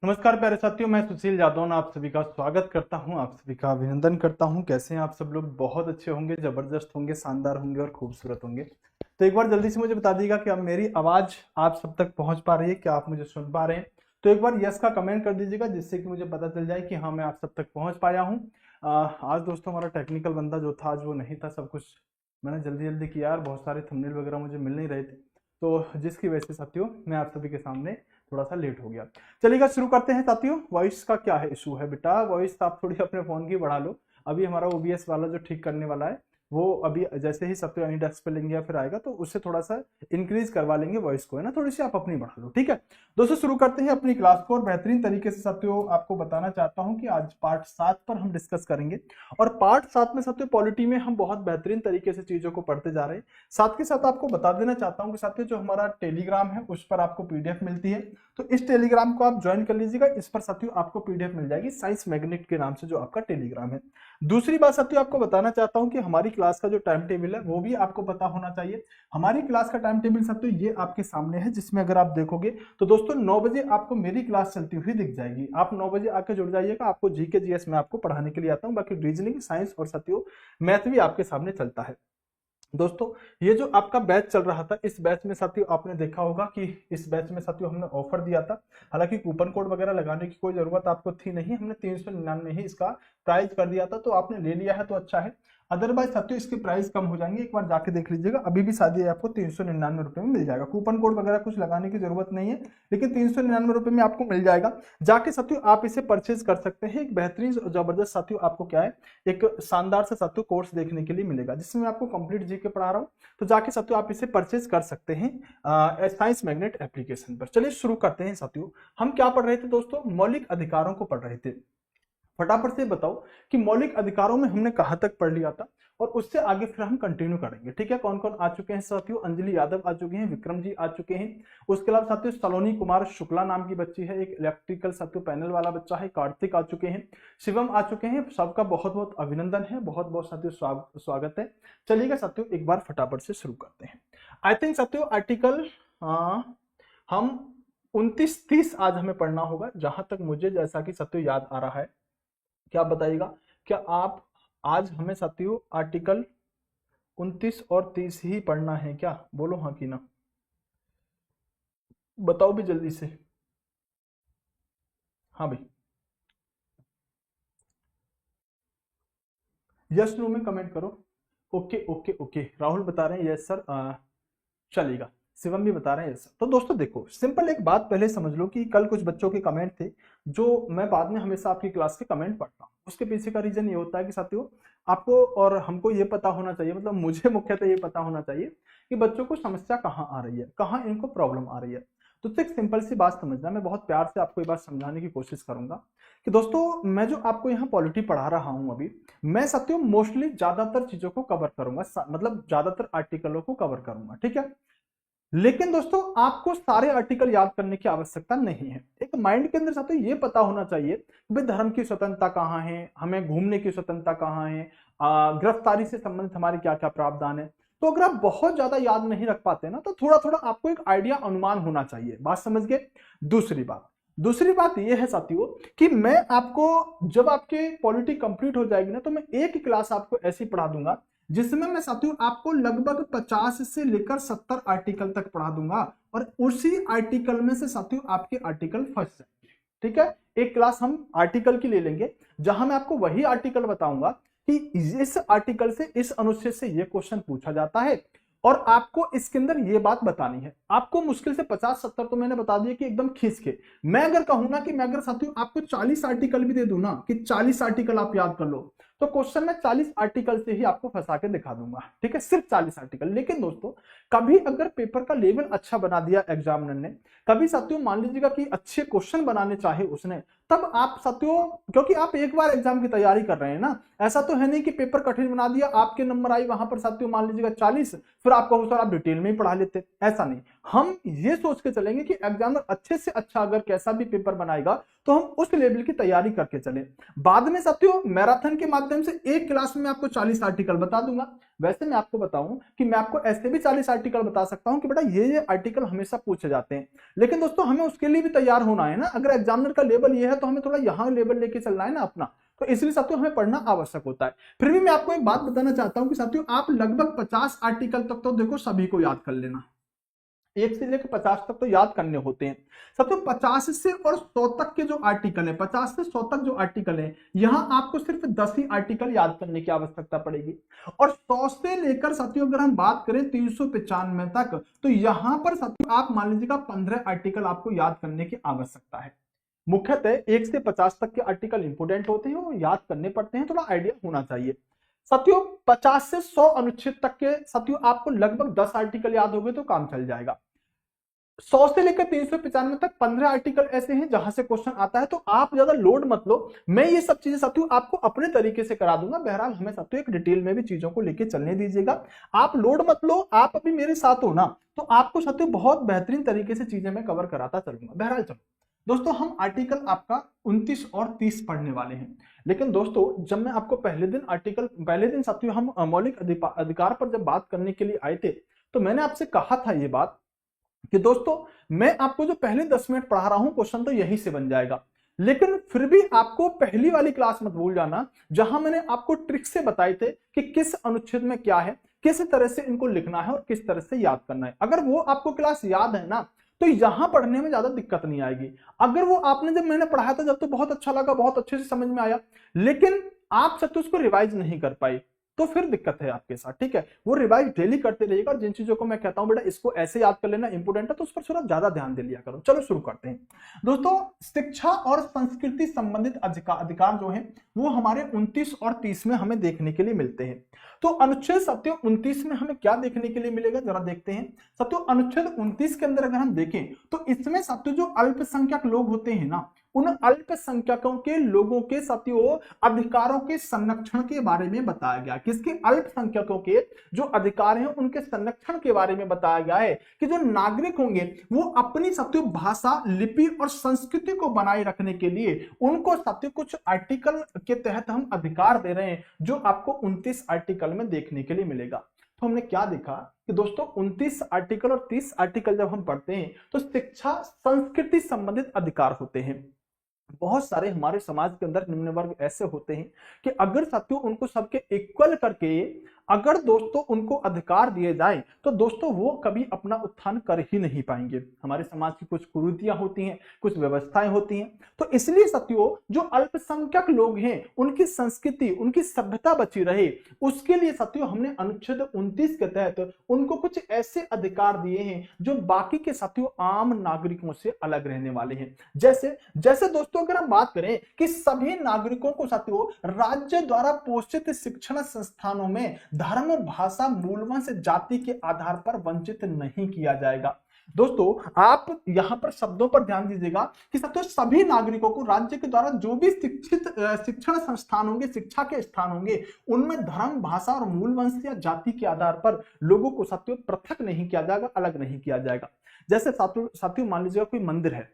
नमस्कार प्यारे साथियों, मैं सुशील यादव आप सभी का स्वागत करता हूं, आप सभी का अभिनंदन करता हूं। कैसे हैं आप सब लोग? बहुत अच्छे होंगे, जबरदस्त होंगे, शानदार होंगे और खूबसूरत होंगे। तो एक बार जल्दी से मुझे बता दीजिएगा कि अब मेरी आवाज आप सब तक पहुंच पा रही है, क्या आप मुझे सुन पा रहे हैं? तो एक बार यस का कमेंट कर दीजिएगा, जिससे कि मुझे पता चल जाए कि हाँ, मैं आप सब तक पहुंच पाया हूँ। आज दोस्तों हमारा टेक्निकल बंदा जो था आज वो नहीं था, सब कुछ मैंने जल्दी जल्दी किया यार, बहुत सारे थंबनेल वगैरह मुझे मिल नहीं रहे थे, तो जिसकी वजह से साथियों मैं आप सभी के सामने थोड़ा सा लेट हो गया। चलिएगा शुरू करते हैं साथियों। वॉइस का क्या है इशू है बेटा? वॉइस आप थोड़ी अपने फोन की बढ़ा लो। अभी हमारा ओबीएस वाला जो ठीक करने वाला है वो अभी जैसे ही सत्य यानी डेस्क पे लेंगे या फिर आएगा तो उससे थोड़ा सा इंक्रीज करवा लेंगे वॉइस को, है ना, थोड़ी सी आप अपनी बढ़ा लो, ठीक है दोस्तों। शुरू करते हैं अपनी क्लास को और बेहतरीन तरीके से साथियों आपको बताना चाहता हूं कि आज पार्ट 7 पर हम डिस्कस करेंगे। और पार्ट 7 में साथियों पॉलिटी में हम बहुत बेहतरीन तरीके से चीजों को पढ़ते जा रहे हैं। साथ के साथ आपको बता देना चाहता हूं कि साथियों जो हमारा टेलीग्राम है उस पर आपको पीडीएफ मिलती है, तो इस टेलीग्राम को आप ज्वाइन कर लीजिएगा। इस पर साथियों आपको पीडीएफ मिल जाएगी साइंस मैग्नेट के नाम से, जो आपका टेलीग्राम है। दूसरी बात साथियों आपको बताना चाहता हूं कि हमारी क्लास का जो टाइम टेबल है वो भी आपको पता होना चाहिए। हमारी क्लास का टाइम टेबल साथियों ये आपके सामने है, जिसमें अगर आप देखोगे तो दोस्तों 9 बजे आपको मेरी क्लास चलती हुई दिख जाएगी। आप 9 बजे आके जुड़ जाइएगा। आपको जीके जीएस में आपको पढ़ाने के लिए आता हूं, बाकी रीजनिंग, साइंस और साथियों मैथ भी आपके सामने चलता है। दोस्तों ये जो आपका बैच चल रहा था, इस बैच में साथियों आपने देखा होगा कि इस बैच में साथियों हमने ऑफर दिया था। हालांकि कूपन कोड वगैरह लगाने की कोई जरूरत आपको थी नहीं, हमने 399 ही इसका प्राइस कर दिया था, तो आपने ले लिया है तो अच्छा है। अदरवाइज साथियों इसके प्राइस कम हो जाएंगे, एक बार जाके देख लीजिएगा। अभी भी शायद आपको 399 रुपए में मिल जाएगा, कूपन कोड वगैरह कुछ लगाने की जरूरत नहीं है, लेकिन 399 रुपए में आपको मिल जाएगा। जाके साथियों आप इसे परचेज कर सकते हैं। एक बेहतरीन जबरदस्त साथियों आपको क्या है, एक शानदार से साथियों कोर्स देखने के लिए मिलेगा, जिसमें आपको कंप्लीट जीके पढ़ा रहा हूं। तो जाके साथियों आप इसे परचेज कर सकते हैं साइंस मैग्नेट एप्लीकेशन पर। चलिए शुरू करते हैं साथियों। हम क्या पढ़ रहे थे दोस्तों? मौलिक अधिकारों को पढ़ रहे थे। फटाफट से बताओ कि मौलिक अधिकारों में हमने कहां तक पढ़ लिया था, और उससे आगे फिर हम कंटिन्यू करेंगे, ठीक है। कौन कौन आ चुके हैं साथियों? अंजलि यादव आ चुके हैं, विक्रम जी आ चुके हैं। उसके अलावा साथियों सलोनी कुमार शुक्ला नाम की बच्ची है, एक इलेक्ट्रिकल साथियों पैनल वाला बच्चा है। कार्तिक आ चुके हैं, शिवम आ चुके हैं। सबका बहुत बहुत अभिनंदन है, बहुत बहुत साथियों स्वागत है। चलिएगा साथियों एक बार फटाफट से शुरू करते हैं। आई थिंक साथियों आर्टिकल हम 29-30 आज हमें पढ़ना होगा, जहां तक मुझे जैसा कि साथियों याद आ रहा है। क्या बताइएगा, क्या आप आज हमें साथियों आर्टिकल 29 और 30 ही पढ़ना है क्या? बोलो हाँ कि ना, बताओ भी जल्दी से। हाँ भाई, यस नो में कमेंट करो। ओके ओके ओके, राहुल बता रहे हैं यस सर, चलेगा। शिवम भी बता रहे हैं यस सर। तो दोस्तों देखो, सिंपल एक बात पहले समझ लो कि कल कुछ बच्चों के कमेंट थे, जो मैं बाद में हमेशा आपकी क्लास के कमेंट पढ़ता हूँ। उसके पीछे का रीजन ये होता है कि साथियों आपको और हमको ये पता होना चाहिए, मतलब मुझे मुख्यतः ये पता होना चाहिए कि बच्चों को समस्या कहाँ आ रही है, कहाँ इनको प्रॉब्लम आ रही है। तो एक सिंपल सी बात समझना, मैं बहुत प्यार से आपको ये बात समझाने की कोशिश करूंगा कि दोस्तों मैं जो आपको यहाँ पॉलिटी पढ़ा रहा हूँ अभी, मैं साथियों मोस्टली ज्यादातर चीजों को कवर करूंगा, मतलब ज्यादातर आर्टिकलों को कवर करूंगा, ठीक है। लेकिन दोस्तों आपको सारे आर्टिकल याद करने की आवश्यकता नहीं है। एक माइंड के अंदर साथियों ये पता होना चाहिए कि भाई धर्म की स्वतंत्रता कहाँ है, हमें घूमने की स्वतंत्रता कहाँ है, गिरफ्तारी से संबंधित हमारे क्या क्या प्रावधान है। तो अगर आप बहुत ज्यादा याद नहीं रख पाते ना, तो थोड़ा थोड़ा आपको एक आइडिया, अनुमान होना चाहिए। बात समझ गए? दूसरी बात यह है साथियों कि मैं आपको जब आपके पॉलिटी कंप्लीट हो जाएगी ना, तो मैं एक क्लास आपको ऐसी पढ़ा दूंगा जिसमें मैं साथियों आपको लगभग 50 से लेकर 70 आर्टिकल तक पढ़ा दूंगा, और उसी आर्टिकल में से साथियों आपके आर्टिकल फंस जाएंगे, ठीक है। एक क्लास हम आर्टिकल की ले लेंगे, जहां मैं आपको वही आर्टिकल बताऊंगा कि इस आर्टिकल से, इस अनुच्छेद से ये क्वेश्चन पूछा जाता है, और आपको इसके अंदर ये बात बतानी है। आपको मुश्किल से 50-70 तो मैंने बता दिया कि एकदम खींच के। मैं अगर कहूं ना कि मैं अगर साथियों आपको 40 आर्टिकल भी दे दूं ना कि 40 आर्टिकल आप याद कर लो, तो क्वेश्चन में 40 आर्टिकल से ही आपको फंसा के दिखा दूंगा, ठीक है, सिर्फ 40 आर्टिकल। लेकिन दोस्तों कभी अगर पेपर का लेवल अच्छा बना दिया एग्जामिनर ने, कभी साथियों मान लीजिएगा कि अच्छे क्वेश्चन बनाने चाहे उसने, तब आप साथियों, क्योंकि आप एक बार एग्जाम की तैयारी कर रहे हैं ना, ऐसा तो है नहीं कि पेपर कठिन बना दिया, आपके नंबर आई वहां पर साथियों मान लीजिएगा 40, फिर आप कहो सर आप डिटेल में ही पढ़ा लेते, ऐसा नहीं। हम ये सोच के चलेंगे कि एग्जामिनर अच्छे से अच्छा अगर कैसा भी पेपर बनाएगा तो हम उस लेवल की तैयारी करके चले। बाद में साथियों मैराथन के माध्यम से एक क्लास में आपको 40 आर्टिकल बता दूंगा। वैसे मैं आपको बताऊं कि मैं आपको ऐसे भी 40 आर्टिकल बता सकता हूं कि बेटा ये आर्टिकल हमेशा पूछे जाते हैं, लेकिन दोस्तों हमें उसके लिए भी तैयार होना है ना। अगर एग्जामिनर का लेवल ये है तो हमें थोड़ा यहाँ लेवल लेके चलना है ना अपना, तो इसलिए साथियों हमें पढ़ना आवश्यक होता है। फिर भी मैं आपको एक बात बताना चाहता हूं कि साथियों आप लगभग 50 आर्टिकल तक तो देखो सभी को याद कर लेना, 1 से लेकर 50 तक तो याद करने होते हैं। सब तो 50 से और 100 तक के जो आर्टिकल है, 50 से 100 तक जो आर्टिकल है, यहां आपको सिर्फ 10 ही आर्टिकल याद करने की आवश्यकता पड़ेगी। और 100 से लेकर साथियों अगर हम बात करें 395 तक, तो यहां पर साथियों आप मान लीजिएगा 15 आर्टिकल आपको याद करने की आवश्यकता है। मुख्यतः 1 से 50 तक के आर्टिकल इंपोर्टेंट होते हैं और याद करने पड़ते हैं, थोड़ा आइडिया होना चाहिए। साथियों 50 से 100 अनुच्छेद तक के साथियों आपको लगभग 10 आर्टिकल याद हो गए तो काम चल जाएगा। 100 से लेकर 395 तक 15 आर्टिकल ऐसे हैं जहां से क्वेश्चन आता है, तो आप ज्यादा लोड मत लो। मैं ये सब चीजें साथियों आपको अपने तरीके से करा दूंगा। बहरहाल हमें साथियों एक डिटेल में भी चीजों को लेके चलने दीजिएगा, आप लोड मत लो। आप अभी मेरे साथ हो ना, तो आपको साथियों बहुत बेहतरीन तरीके से चीजें मैं कवर कराता चलूंगा। बहरहाल चलो दोस्तों, हम आर्टिकल आपका 29 और 30 पढ़ने वाले हैं। लेकिन दोस्तों जब मैं आपको पहले दिन साथियों हम मौलिक अधिकार पर जब बात करने के लिए आए थे, तो मैंने आपसे कहा था ये बात कि दोस्तों मैं आपको जो पहले 10 मिनट पढ़ा रहा हूं क्वेश्चन तो यहीं से बन जाएगा, लेकिन फिर भी आपको पहली वाली क्लास मत भूल जाना, जहां मैंने आपको ट्रिक से बताए थे कि किस अनुच्छेद में क्या है, किस तरह से इनको लिखना है और किस तरह से याद करना है। अगर वो आपको क्लास याद है ना, तो यहां पढ़ने में ज्यादा दिक्कत नहीं आएगी। अगर वो आपने जब मैंने पढ़ाया था जब तो बहुत अच्छा लगा, बहुत अच्छे से समझ में आया, लेकिन आप सब तो उसको रिवाइज नहीं कर पाई, तो फिर दिक्कत है आपके साथ। ठीक है, वो रिवाइज डेली करते रहिएगा और जिन चीजों को मैं कहता हूं बेटा इसको ऐसे याद कर लेना इंपोर्टेंट है, तो उस पर थोड़ा ज्यादा ध्यान दे लिया करो। चलो शुरू करते हैं दोस्तों। शिक्षा और संस्कृति संबंधित अधिकार जो है वो हमारे 29 और 30 में हमें देखने के लिए मिलते हैं। तो अनुच्छेद साथियों 29 में हमें क्या देखने के लिए मिलेगा, जरा देखते हैं। साथियों अनुच्छेद 29 के अंदर अगर हम देखें तो इसमें साथियों जो अल्पसंख्यक लोग होते हैं ना, उन अल्पसंख्यकों के लोगों के साथियों अधिकारों के संरक्षण के बारे में बताया गया। किसके? अल्पसंख्यकों के जो अधिकार हैं उनके संरक्षण के बारे में बताया गया है कि जो नागरिक होंगे वो अपनी साथियों भाषा, लिपि और संस्कृति को बनाए रखने के लिए उनको साथियों कुछ आर्टिकल के तहत हम अधिकार दे रहे हैं, जो आपको 29 आर्टिकल में देखने के लिए मिलेगा। तो हमने क्या देखा कि दोस्तों 29 आर्टिकल और 30 आर्टिकल जब हम पढ़ते हैं तो शिक्षा संस्कृति संबंधित अधिकार होते हैं। बहुत सारे हमारे समाज के अंदर निम्न वर्ग ऐसे होते हैं कि अगर साथियों उनको सबके इक्वल करके अगर दोस्तों उनको अधिकार दिए जाए तो दोस्तों वो कभी अपना उत्थान कर ही नहीं पाएंगे। हमारे समाज की कुछ कुरीतियां होती हैं, कुछ व्यवस्थाएं होती हैं, तो इसलिए साथियों जो अल्पसंख्यक लोग हैं उनकी संस्कृति, उनकी सभ्यता बची रहे, उसके लिए साथियों हमने अनुच्छेद 29 के तहत उनको कुछ ऐसे अधिकार दिए हैं जो बाकी के साथियों आम नागरिकों से अलग रहने वाले हैं। जैसे जैसे दोस्तों अगर हम बात करें कि सभी नागरिकों को साथियों राज्य द्वारा पोषित शिक्षण संस्थानों में धर्म, भाषा, मूलवंश, जाति के आधार पर वंचित नहीं किया जाएगा। दोस्तों आप यहां पर शब्दों पर ध्यान दीजिएगा कि साथियों सभी नागरिकों को राज्य के द्वारा जो भी शिक्षण संस्थान होंगे, शिक्षा के स्थान होंगे, उनमें धर्म, भाषा और मूलवंश या जाति के आधार पर लोगों को साथियों पृथक नहीं किया जाएगा, अलग नहीं किया जाएगा। जैसे साथियों मान लीजिएगा कोई मंदिर है,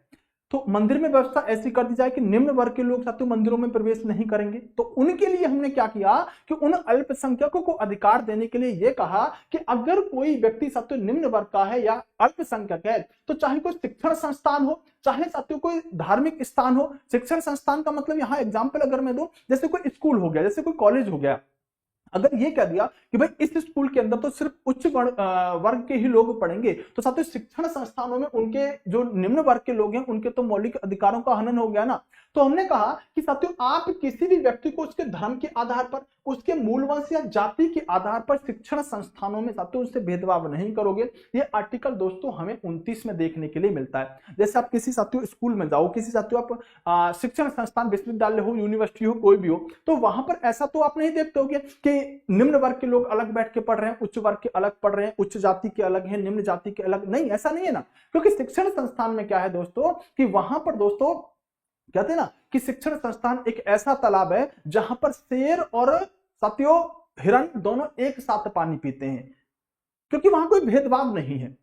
तो मंदिर में व्यवस्था ऐसी कर दी जाए कि निम्न वर्ग के लोग साथियों मंदिरों में प्रवेश नहीं करेंगे, तो उनके लिए हमने क्या किया कि उन अल्पसंख्यकों को अधिकार देने के लिए यह कहा कि अगर कोई व्यक्ति साथियों निम्न वर्ग का है या अल्पसंख्यक है, तो चाहे कोई शिक्षण संस्थान हो, चाहे साथियों कोई धार्मिक स्थान हो। शिक्षण संस्थान का मतलब यहां एग्जाम्पल अगर मैं दूं, जैसे कोई स्कूल हो गया, जैसे कोई कॉलेज हो गया, अगर ये कह दिया कि भाई इस स्कूल के अंदर तो सिर्फ उच्च वर्ग के ही लोग पढ़ेंगे, तो साथियों शिक्षण संस्थानों में उनके जो निम्न वर्ग के लोग हैं उनके तो मौलिक अधिकारों का हनन हो गया ना। तो हमने कहा कि साथियों आप किसी भी व्यक्ति को उसके धर्म के आधार पर, उसके मूलवंश या जाति के आधार पर शिक्षण संस्थानों में साथियों उससे भेदभाव नहीं करोगे। ये आर्टिकल दोस्तों हमें 29 में देखने के लिए मिलता है। जैसे आप किसी साथियों स्कूल में जाओ, किसी साथियों आप शिक्षण संस्थान, विश्वविद्यालय हो, यूनिवर्सिटी हो, कोई भी हो, तो वहां पर ऐसा तो आप नहीं देखते होगे कि निम्न वर्ग के लोग अलग बैठ के पढ़ रहे हैं, उच्च वर्ग के अलग पढ़ रहे हैं, उच्च जाति के अलग हैं, निम्न जाति के अलग नहीं, ऐसा नहीं है ना। क्योंकि शिक्षण संस्थान में क्या है दोस्तों कि वहां पर दोस्तों कहते हैं ना कि शिक्षण संस्थान एक ऐसा तालाब है जहां पर शेर और साथियों हिरण दोनों एक साथ पानी पीते हैं, क्योंकि वहां कोई भेदभाव नहीं है।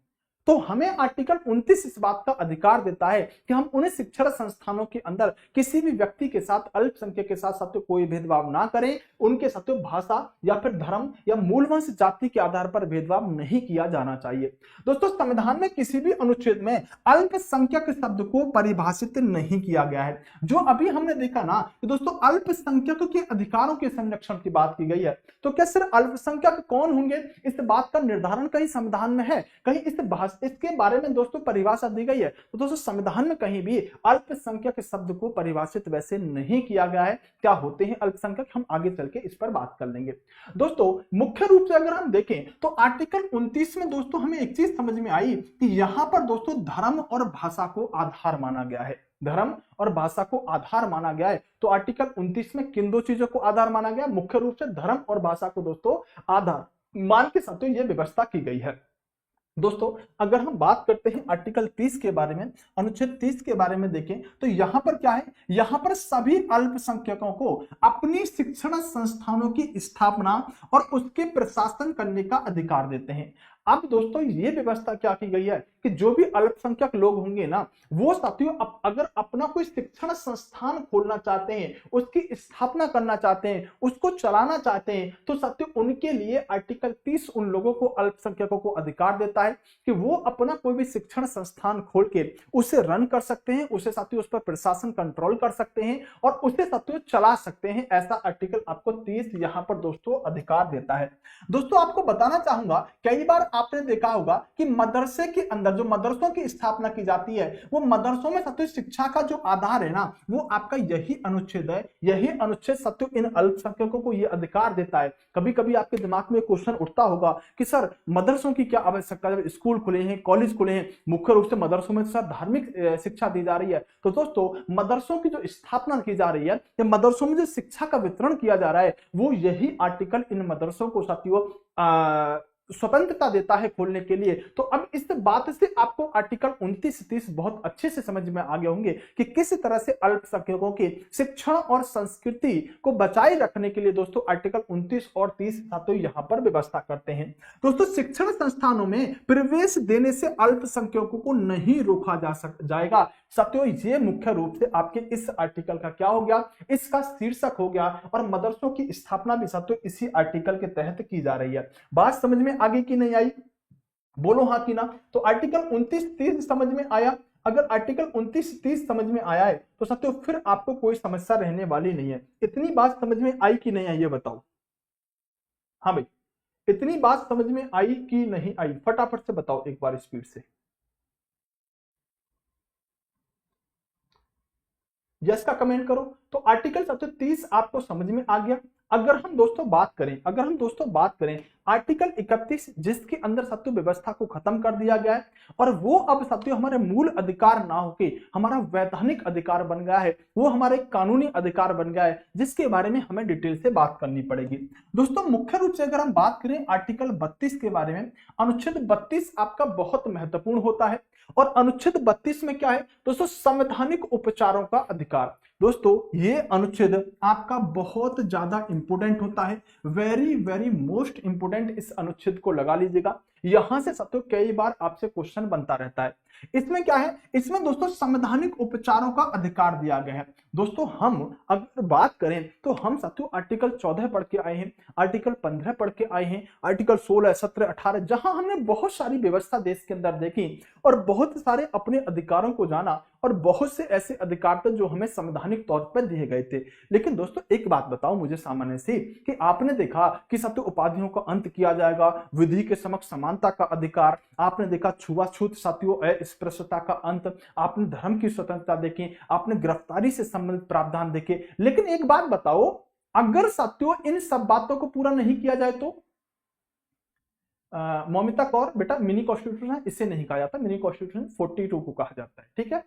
तो हमें आर्टिकल 29 इस बात का अधिकार देता है कि हम उन्हें शिक्षण संस्थानों के अंदर किसी भी व्यक्ति के साथ, अल्पसंख्यक के साथ साथ कोई भेदभाव ना करें, उनके साथ भाषा या फिर धर्म या मूल वंश जाति के आधार पर भेदभाव नहीं किया जाना चाहिए। दोस्तों संविधान में किसी भी अनुच्छेद में अल्पसंख्यक शब्द को परिभाषित नहीं किया गया है। जो अभी हमने देखा ना कि दोस्तों अल्पसंख्यकों के अधिकारों के संरक्षण की बात की गई है, तो क्या सिर्फ अल्पसंख्यक कौन होंगे इस बात का निर्धारण कहीं संविधान में है? कहीं इसके बारे में दोस्तों परिभाषा दी गई है? तो दोस्तों संविधान में कहीं भी अल्पसंख्यक शब्द को परिभाषित वैसे नहीं किया गया है। क्या होते हैं अल्पसंख्यक, हम आगे चल के इस पर बात कर लेंगे। दोस्तों मुख्य रूप से अगर हम देखें तो आर्टिकल 29 में दोस्तों हमें एक चीज समझ में आई कि यहां पर दोस्तों धर्म और भाषा को आधार माना गया है। धर्म और भाषा को आधार माना गया है। तो आर्टिकल 29 में किन दो चीजों को आधार माना गया? मुख्य रूप से धर्म और भाषा को दोस्तों आधार मान के साथ ये व्यवस्था की गई है। दोस्तों अगर हम बात करते हैं आर्टिकल 30 के बारे में, अनुच्छेद 30 के बारे में देखें तो यहां पर क्या है? यहां पर सभी अल्पसंख्यकों को अपनी शिक्षण संस्थानों की स्थापना और उसके प्रशासन करने का अधिकार देते हैं। अब दोस्तों ये व्यवस्था क्या की गई है कि जो भी अल्पसंख्यक लोग होंगे ना, वो साथियों अगर अपना कोई शिक्षण संस्थान खोलना चाहते हैं, उसकी स्थापना करना चाहते हैं, उसको चलाना चाहते हैं, तो साथियों उनके लिए आर्टिकल 30 उन लोगों को, अल्पसंख्यकों को अधिकार देता है कि वो अपना कोई भी शिक्षण संस्थान खोल के उसे रन कर सकते हैं, उसे साथियों उस पर प्रशासन कंट्रोल कर सकते हैं और उसे साथियों चला सकते हैं। ऐसा आर्टिकल आपको 30 यहां पर दोस्तों अधिकार देता है। दोस्तों आपको बताना चाहूंगा, कई बार आपने देखा होगा कि मदरसे के अंदर जो मदरसों की स्थापना की जाती है, वो मदरसों में साथियों शिक्षा का जो आधार है ना, वो आपका यही अनुच्छेद है। यही अनुच्छेद साथियों इन अल्पसंख्यकों को ये अधिकार देता है। कभी कभी आपके दिमाग में क्वेश्चन उठता होगा कि सर मदरसों की क्या आवश्यकता है? स्कूल खुले हैं, कॉलेज खुले हैं, मुख्य रूप से मदरसों में सर धार्मिक शिक्षा दी जा रही है। तो दोस्तों मदरसों की जो स्थापना की जा रही है या मदरसों में जो शिक्षा का वितरण किया जा रहा है, वो यही आर्टिकल इन मदरसों को साथियों स्वतंत्रता देता है खोलने के लिए। तो अब इस बात से आपको आर्टिकल 29-30 बहुत अच्छे से समझ में आ गए होंगे कि किस तरह से अल्पसंख्यकों की शिक्षण और संस्कृति को बचाए रखने के लिए दोस्तों आर्टिकल 29 और 30 साथियों यहां पर व्यवस्था करते हैं। दोस्तों शिक्षण संस्थानों में प्रवेश देने से अल्पसंख्यकों को नहीं रोका जाएगा। साथियों ये मुख्य रूप से आपके इस आर्टिकल का क्या हो गया, इसका शीर्षक हो गया। और मदरसों की स्थापना भी साथियों इसी आर्टिकल के तहत की जा रही है। बात समझ में आगे की नहीं आई? बोलो हाँ कि ना। तो आर्टिकल 29-30 समझ में आया? अगर आर्टिकल 29-30 समझ में आया है तो साथियों फिर आपको कोई समस्या रहने वाली नहीं है। इतनी बात समझ में आई कि नहीं आई ये बताओ? हाँ भाई, इतनी बात समझ में आई कि नहीं आई? फटाफट से बताओ एक बार स्पीड से। यस का कमेंट करो। तो आर्टिकल 30 आपको समझ में आ गया। अगर हम दोस्तों बात करें आर्टिकल 31 जिसके अंदर साथियों व्यवस्था को खत्म कर दिया गया है और वो अब साथियों हमारे मूल अधिकार ना होके हमारा वैधानिक अधिकार बन गया है, वो हमारे कानूनी अधिकार बन गया है, जिसके बारे में हमें डिटेल से बात करनी पड़ेगी। दोस्तों मुख्य रूप से अगर हम बात करें आर्टिकल 32 के बारे में, अनुच्छेद 32 आपका बहुत महत्वपूर्ण होता है। और अनुच्छेद 32 में क्या है दोस्तों? संवैधानिक उपचारों का अधिकार। दोस्तों ये अनुच्छेद आपका बहुत ज्यादा इंपोर्टेंट होता है, वेरी वेरी मोस्ट इंपोर्टेंट। इस अनुच्छेद को लगा लीजिएगा, यहां से साथियों कई बार आपसे क्वेश्चन बनता रहता है। इसमें क्या है? इसमें दोस्तों संवैधानिक उपचारों का अधिकार दिया गया है। दोस्तों हम अगर बात करें तो हम साथियों आर्टिकल 14 पढ़ के आए हैं, आर्टिकल 15 पढ़ के आए हैं, आर्टिकल 16, 17, 18, जहां हमने बहुत सारी व्यवस्था देश के अंदर देखी और बहुत सारे अपने अधिकारों को जाना और बहुत से ऐसे अधिकार थे जो हमें संवैधानिक तौर पर दिए गए थे। लेकिन दोस्तों एक बात बताओ मुझे सामान्य से कि आपने देखा कि साथियों उपाधियों का अंत किया जाएगा, विधि के समक्ष समानता का अधिकार, आपने देखा छुआछूत साथियों अस्पृश्यता का अंत, आपने धर्म की स्वतंत्रता देखी, आपने गिरफ्तारी से संबंधित प्रावधान देखे। लेकिन एक बात बताओ, अगर साथियों इन सब बातों को पूरा नहीं किया जाए तो मौमिता कौर बेटा मिनी कॉन्स्टिट्यूशन इसे नहीं कहा जाता, मिनी कॉन्स्टिट्यूशन 42 को कहा जाता है, ठीक है?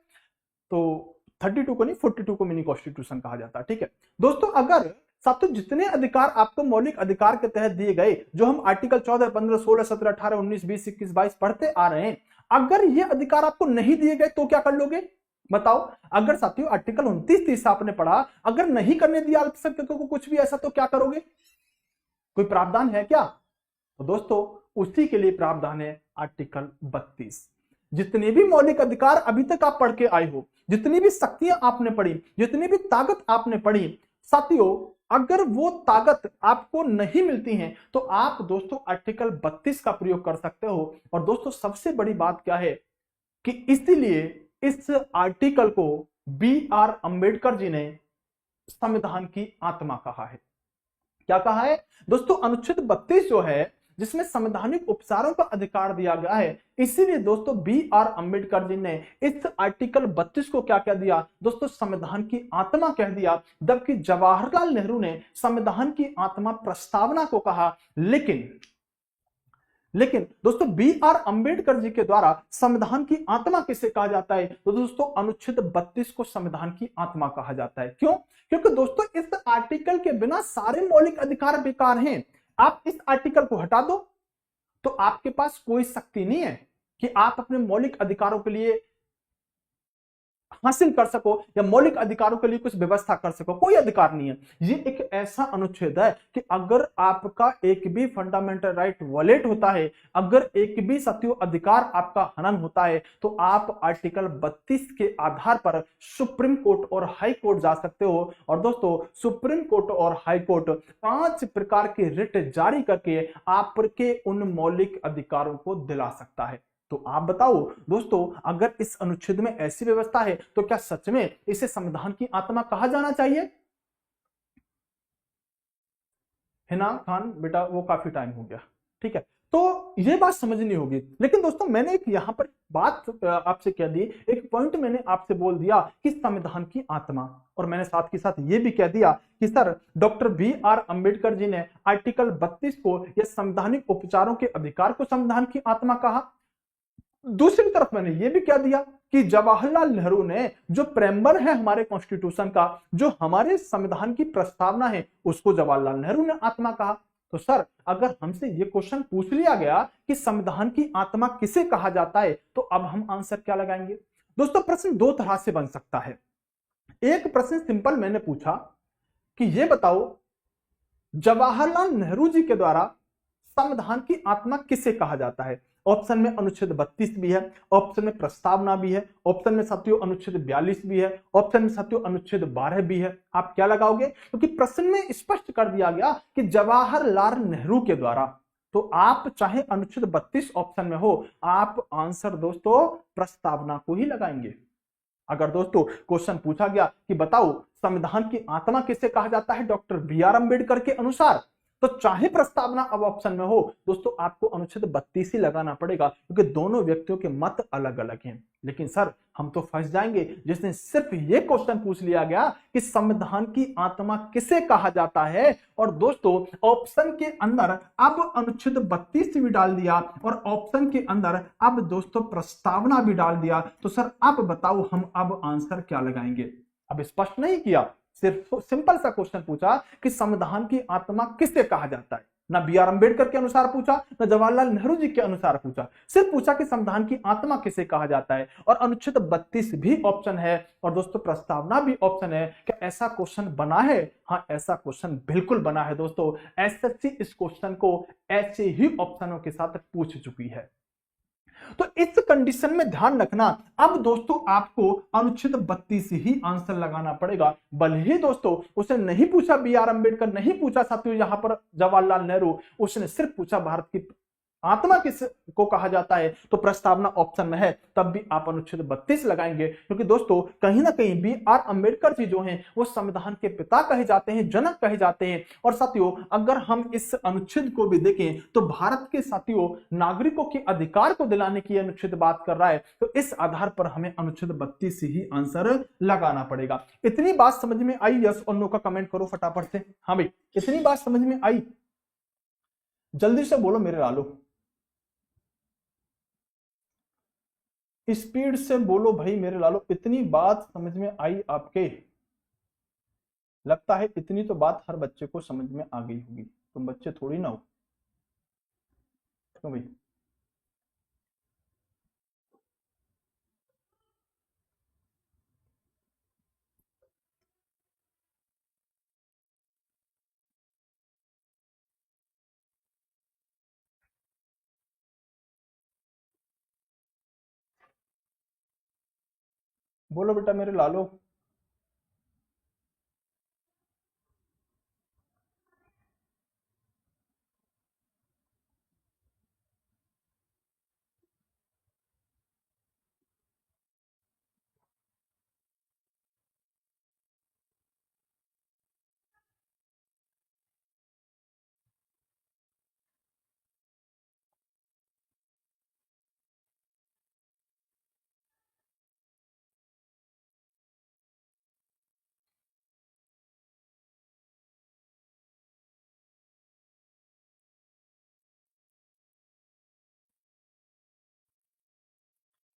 तो 32 को नहीं 42 को मिनी कॉन्स्टिट्यूशन कहा जाता है, ठीक है? दोस्तों अगर साथियों जितने अधिकार आपको मौलिक अधिकार के तहत दिए गए, जो हम आर्टिकल 14, 15, 16, 17, 18, 19, 20, 21, 22 पढ़ते आ रहे हैं, अगर ये अधिकार आपको नहीं दिए गए तो क्या कर लोगे? बताओ, अगर साथियों आर्टिकल 29-30 आपने पढ़ा, अगर नहीं करने दिया अल्पसंख्यकों को कुछ भी ऐसा, तो क्या करोगे? कोई प्रावधान है क्या? तो दोस्तों उसी के लिए प्रावधान है आर्टिकल 32। जितने भी मौलिक अधिकार अभी तक आप पढ़ के आए हो, जितनी भी शक्तियां आपने पढ़ी, जितनी भी ताकत आपने पढ़ी, साथियों अगर वो ताकत आपको नहीं मिलती है तो आप दोस्तों आर्टिकल 32 का प्रयोग कर सकते हो। और दोस्तों सबसे बड़ी बात क्या है कि इसीलिए इस आर्टिकल को B.R. अंबेडकर जी ने संविधान की आत्मा कहा है। क्या कहा है दोस्तों? अनुच्छेद 32 जो है, जिसमें संवैधानिक उपचारों का अधिकार दिया गया है, इसीलिए दोस्तों B.R. अंबेडकर जी ने इस आर्टिकल 32 को क्या कह दिया दोस्तों? संविधान की आत्मा कह दिया। जबकि जवाहरलाल नेहरू ने संविधान की आत्मा प्रस्तावना को कहा। लेकिन दोस्तों B.R. अंबेडकर जी के द्वारा संविधान की आत्मा किसे कहा जाता है? तो दोस्तों अनुच्छेद 32 को संविधान की आत्मा कहा जाता है। क्यों? क्योंकि दोस्तों इस आर्टिकल के बिना सारे मौलिक अधिकार बेकार हैं। आप इस आर्टिकल को हटा दो तो आपके पास कोई शक्ति नहीं है कि आप अपने मौलिक अधिकारों के लिए हासिल कर सको या मौलिक अधिकारों के लिए कुछ व्यवस्था कर सको। कोई अधिकार नहीं है। ये एक ऐसा अनुच्छेद है कि अगर आपका एक भी फंडामेंटल राइट वॉलेट होता है, अगर एक भी साथियों अधिकार आपका हनन होता है, तो आप आर्टिकल 32 के आधार पर सुप्रीम कोर्ट और हाई कोर्ट जा सकते हो। और दोस्तों सुप्रीम कोर्ट और हाई कोर्ट 5 प्रकार के रिट जारी करके आपके उन मौलिक अधिकारों को दिला सकता है। तो आप बताओ दोस्तों, अगर इस अनुच्छेद में ऐसी व्यवस्था है तो क्या सच में इसे संविधान की आत्मा कहा जाना चाहिए? हिना खान बेटा, वो काफी टाइम हो गया, ठीक है। तो ये बात समझनी होगी। लेकिन दोस्तों मैंने एक यहां पर बात आपसे कह दी, एक पॉइंट मैंने आपसे बोल दिया कि संविधान की आत्मा, और मैंने साथ के साथ ये भी कह दिया कि sir doctor B.R. Ambedkar ji ने आर्टिकल 32 को या संवैधानिक उपचारों के अधिकार को संविधान की आत्मा कहा। दूसरी तरफ मैंने यह भी कह दिया कि जवाहरलाल नेहरू ने जो प्रेम्बर है हमारे कॉन्स्टिट्यूशन का, जो हमारे संविधान की प्रस्तावना है, उसको जवाहरलाल नेहरू ने आत्मा कहा। तो सर अगर हमसे यह क्वेश्चन पूछ लिया गया कि संविधान की आत्मा किसे कहा जाता है, तो अब हम आंसर क्या लगाएंगे? दोस्तों प्रश्न दो तरह से बन सकता है। एक प्रश्न सिंपल मैंने पूछा कि यह बताओ जवाहरलाल नेहरू जी के द्वारा संविधान की आत्मा किसे कहा जाता है? ऑप्शन में अनुच्छेद 32 भी है, ऑप्शन में प्रस्तावना भी है, ऑप्शन में साथियों अनुच्छेद 42 भी है, ऑप्शन में साथियों अनुच्छेद 12 भी है। आप क्या लगाओगे? क्योंकि प्रश्न में स्पष्ट कर दिया गया कि जवाहरलाल नेहरू के द्वारा। तो आप चाहे अनुच्छेद 32 ऑप्शन में हो, आप आंसर दोस्तों प्रस्तावना को ही लगाएंगे। अगर दोस्तों क्वेश्चन पूछा गया कि बताओ संविधान की आत्मा किसे कहा जाता है डॉक्टर B.R. अंबेडकर के अनुसार, तो चाहे प्रस्तावना अब ऑप्शन में हो, दोस्तों आपको अनुच्छेद 32 ही लगाना पड़ेगा, क्योंकि दोनों व्यक्तियों के मत अलग अलग हैं। लेकिन सर हम तो फंस जाएंगे जिसने सिर्फ ये क्वेश्चन पूछ लिया गया कि संविधान की आत्मा किसे कहा जाता है, और दोस्तों ऑप्शन के अंदर अब अनुच्छेद 32 भी डाल दिया और ऑप्शन के अंदर अब दोस्तों प्रस्तावना भी डाल दिया। तो सर अब बताओ हम अब आंसर क्या लगाएंगे? अब स्पष्ट नहीं किया, सिर्फ सिंपल सा क्वेश्चन पूछा कि संविधान की आत्मा किसे कहा जाता है। ना B.R. अंबेडकर के अनुसार पूछा, ना जवाहरलाल नेहरू जी के अनुसार पूछा, सिर्फ पूछा कि संविधान की आत्मा किसे कहा जाता है। और अनुच्छेद 32 भी ऑप्शन है और दोस्तों प्रस्तावना भी ऑप्शन है। क्या ऐसा क्वेश्चन बना है? हाँ ऐसा क्वेश्चन बिल्कुल बना है दोस्तों। एसएससी इस क्वेश्चन को ऐसे ही ऑप्शनों के साथ पूछ चुकी है। तो इस कंडीशन में ध्यान रखना, अब दोस्तों आपको अनुच्छेद 32 ही आंसर लगाना पड़ेगा। भले ही दोस्तों उसने नहीं पूछा B.R. अंबेडकर, नहीं पूछा साथियों यहां पर जवाहरलाल नेहरू, उसने सिर्फ पूछा भारत की आत्मा किस को कहा जाता है, तो प्रस्तावना ऑप्शन में है, तब भी आप अनुच्छेद 32 लगाएंगे। क्योंकि दोस्तों कहीं ना कहीं B.R. अंबेडकर जी जो हैं वो संविधान के पिता कहे जाते हैं, जनक कहे जाते हैं। और साथियों अगर हम इस अनुच्छेद को भी देखें तो भारत के साथियों नागरिकों के अधिकार को दिलाने की अनुच्छेद बात कर रहा है, तो इस आधार पर हमें अनुच्छेद 32 ही आंसर लगाना पड़ेगा। इतनी बात समझ में आई? यस और नो का कमेंट करो फटाफट से। हाँ भाई इतनी बात समझ में आई? जल्दी से बोलो मेरे लालो, स्पीड से बोलो भाई मेरे लालो। इतनी बात समझ में आई आपके? लगता है इतनी तो बात हर बच्चे को समझ में आ गई होगी, तुम बच्चे थोड़ी ना हो। क्यों भाई? बोलो बेटा मेरे लालो।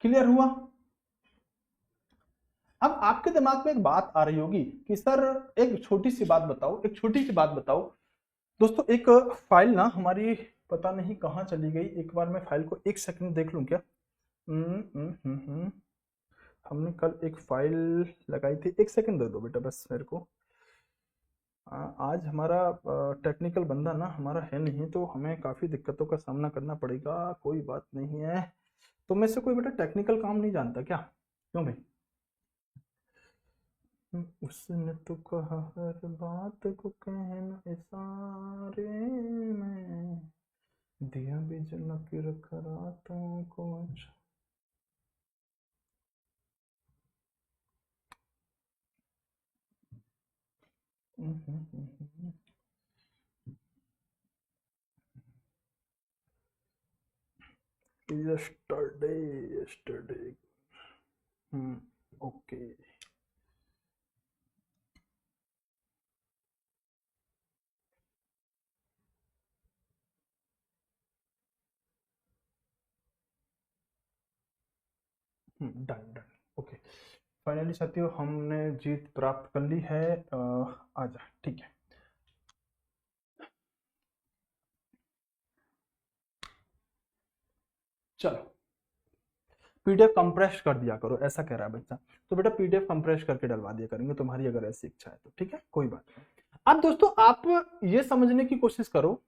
क्लियर हुआ? अब आपके दिमाग में एक बात आ रही होगी कि सर एक छोटी सी बात बताओ, एक छोटी सी बात बताओ। दोस्तों एक फाइल ना हमारी पता नहीं कहाँ चली गई, एक बार मैं फाइल को एक सेकंड देख लूं क्या? हमने कल एक फाइल लगाई थी, एक सेकंड दे दो बेटा बस मेरे को। आज हमारा टेक्निकल बंदा ना हमारा है नहीं, तो हमें काफ़ी दिक्कतों का सामना करना पड़ेगा। कोई बात नहीं है। तो में से कोई बेटा टेक्निकल काम नहीं जानता क्या? क्यों भाई? उसने तो कहा हर बात को कहना इशारे में, दिया भी जला के रखा रातों को। अच्छा yesterday yesterday okay. Done done okay. Finally साथियों हमने जीत प्राप्त कर ली है। आजा ठीक है। चलो पीडीएफ कंप्रेस कर दिया करो, ऐसा कह रहा है बच्चा। तो बेटा पीडीएफ कंप्रेस करके डलवा दिया करेंगे, तुम्हारी अगर ऐसी इच्छा है तो ठीक है, कोई बात नहीं। अब दोस्तों आप ये समझने की कोशिश करो,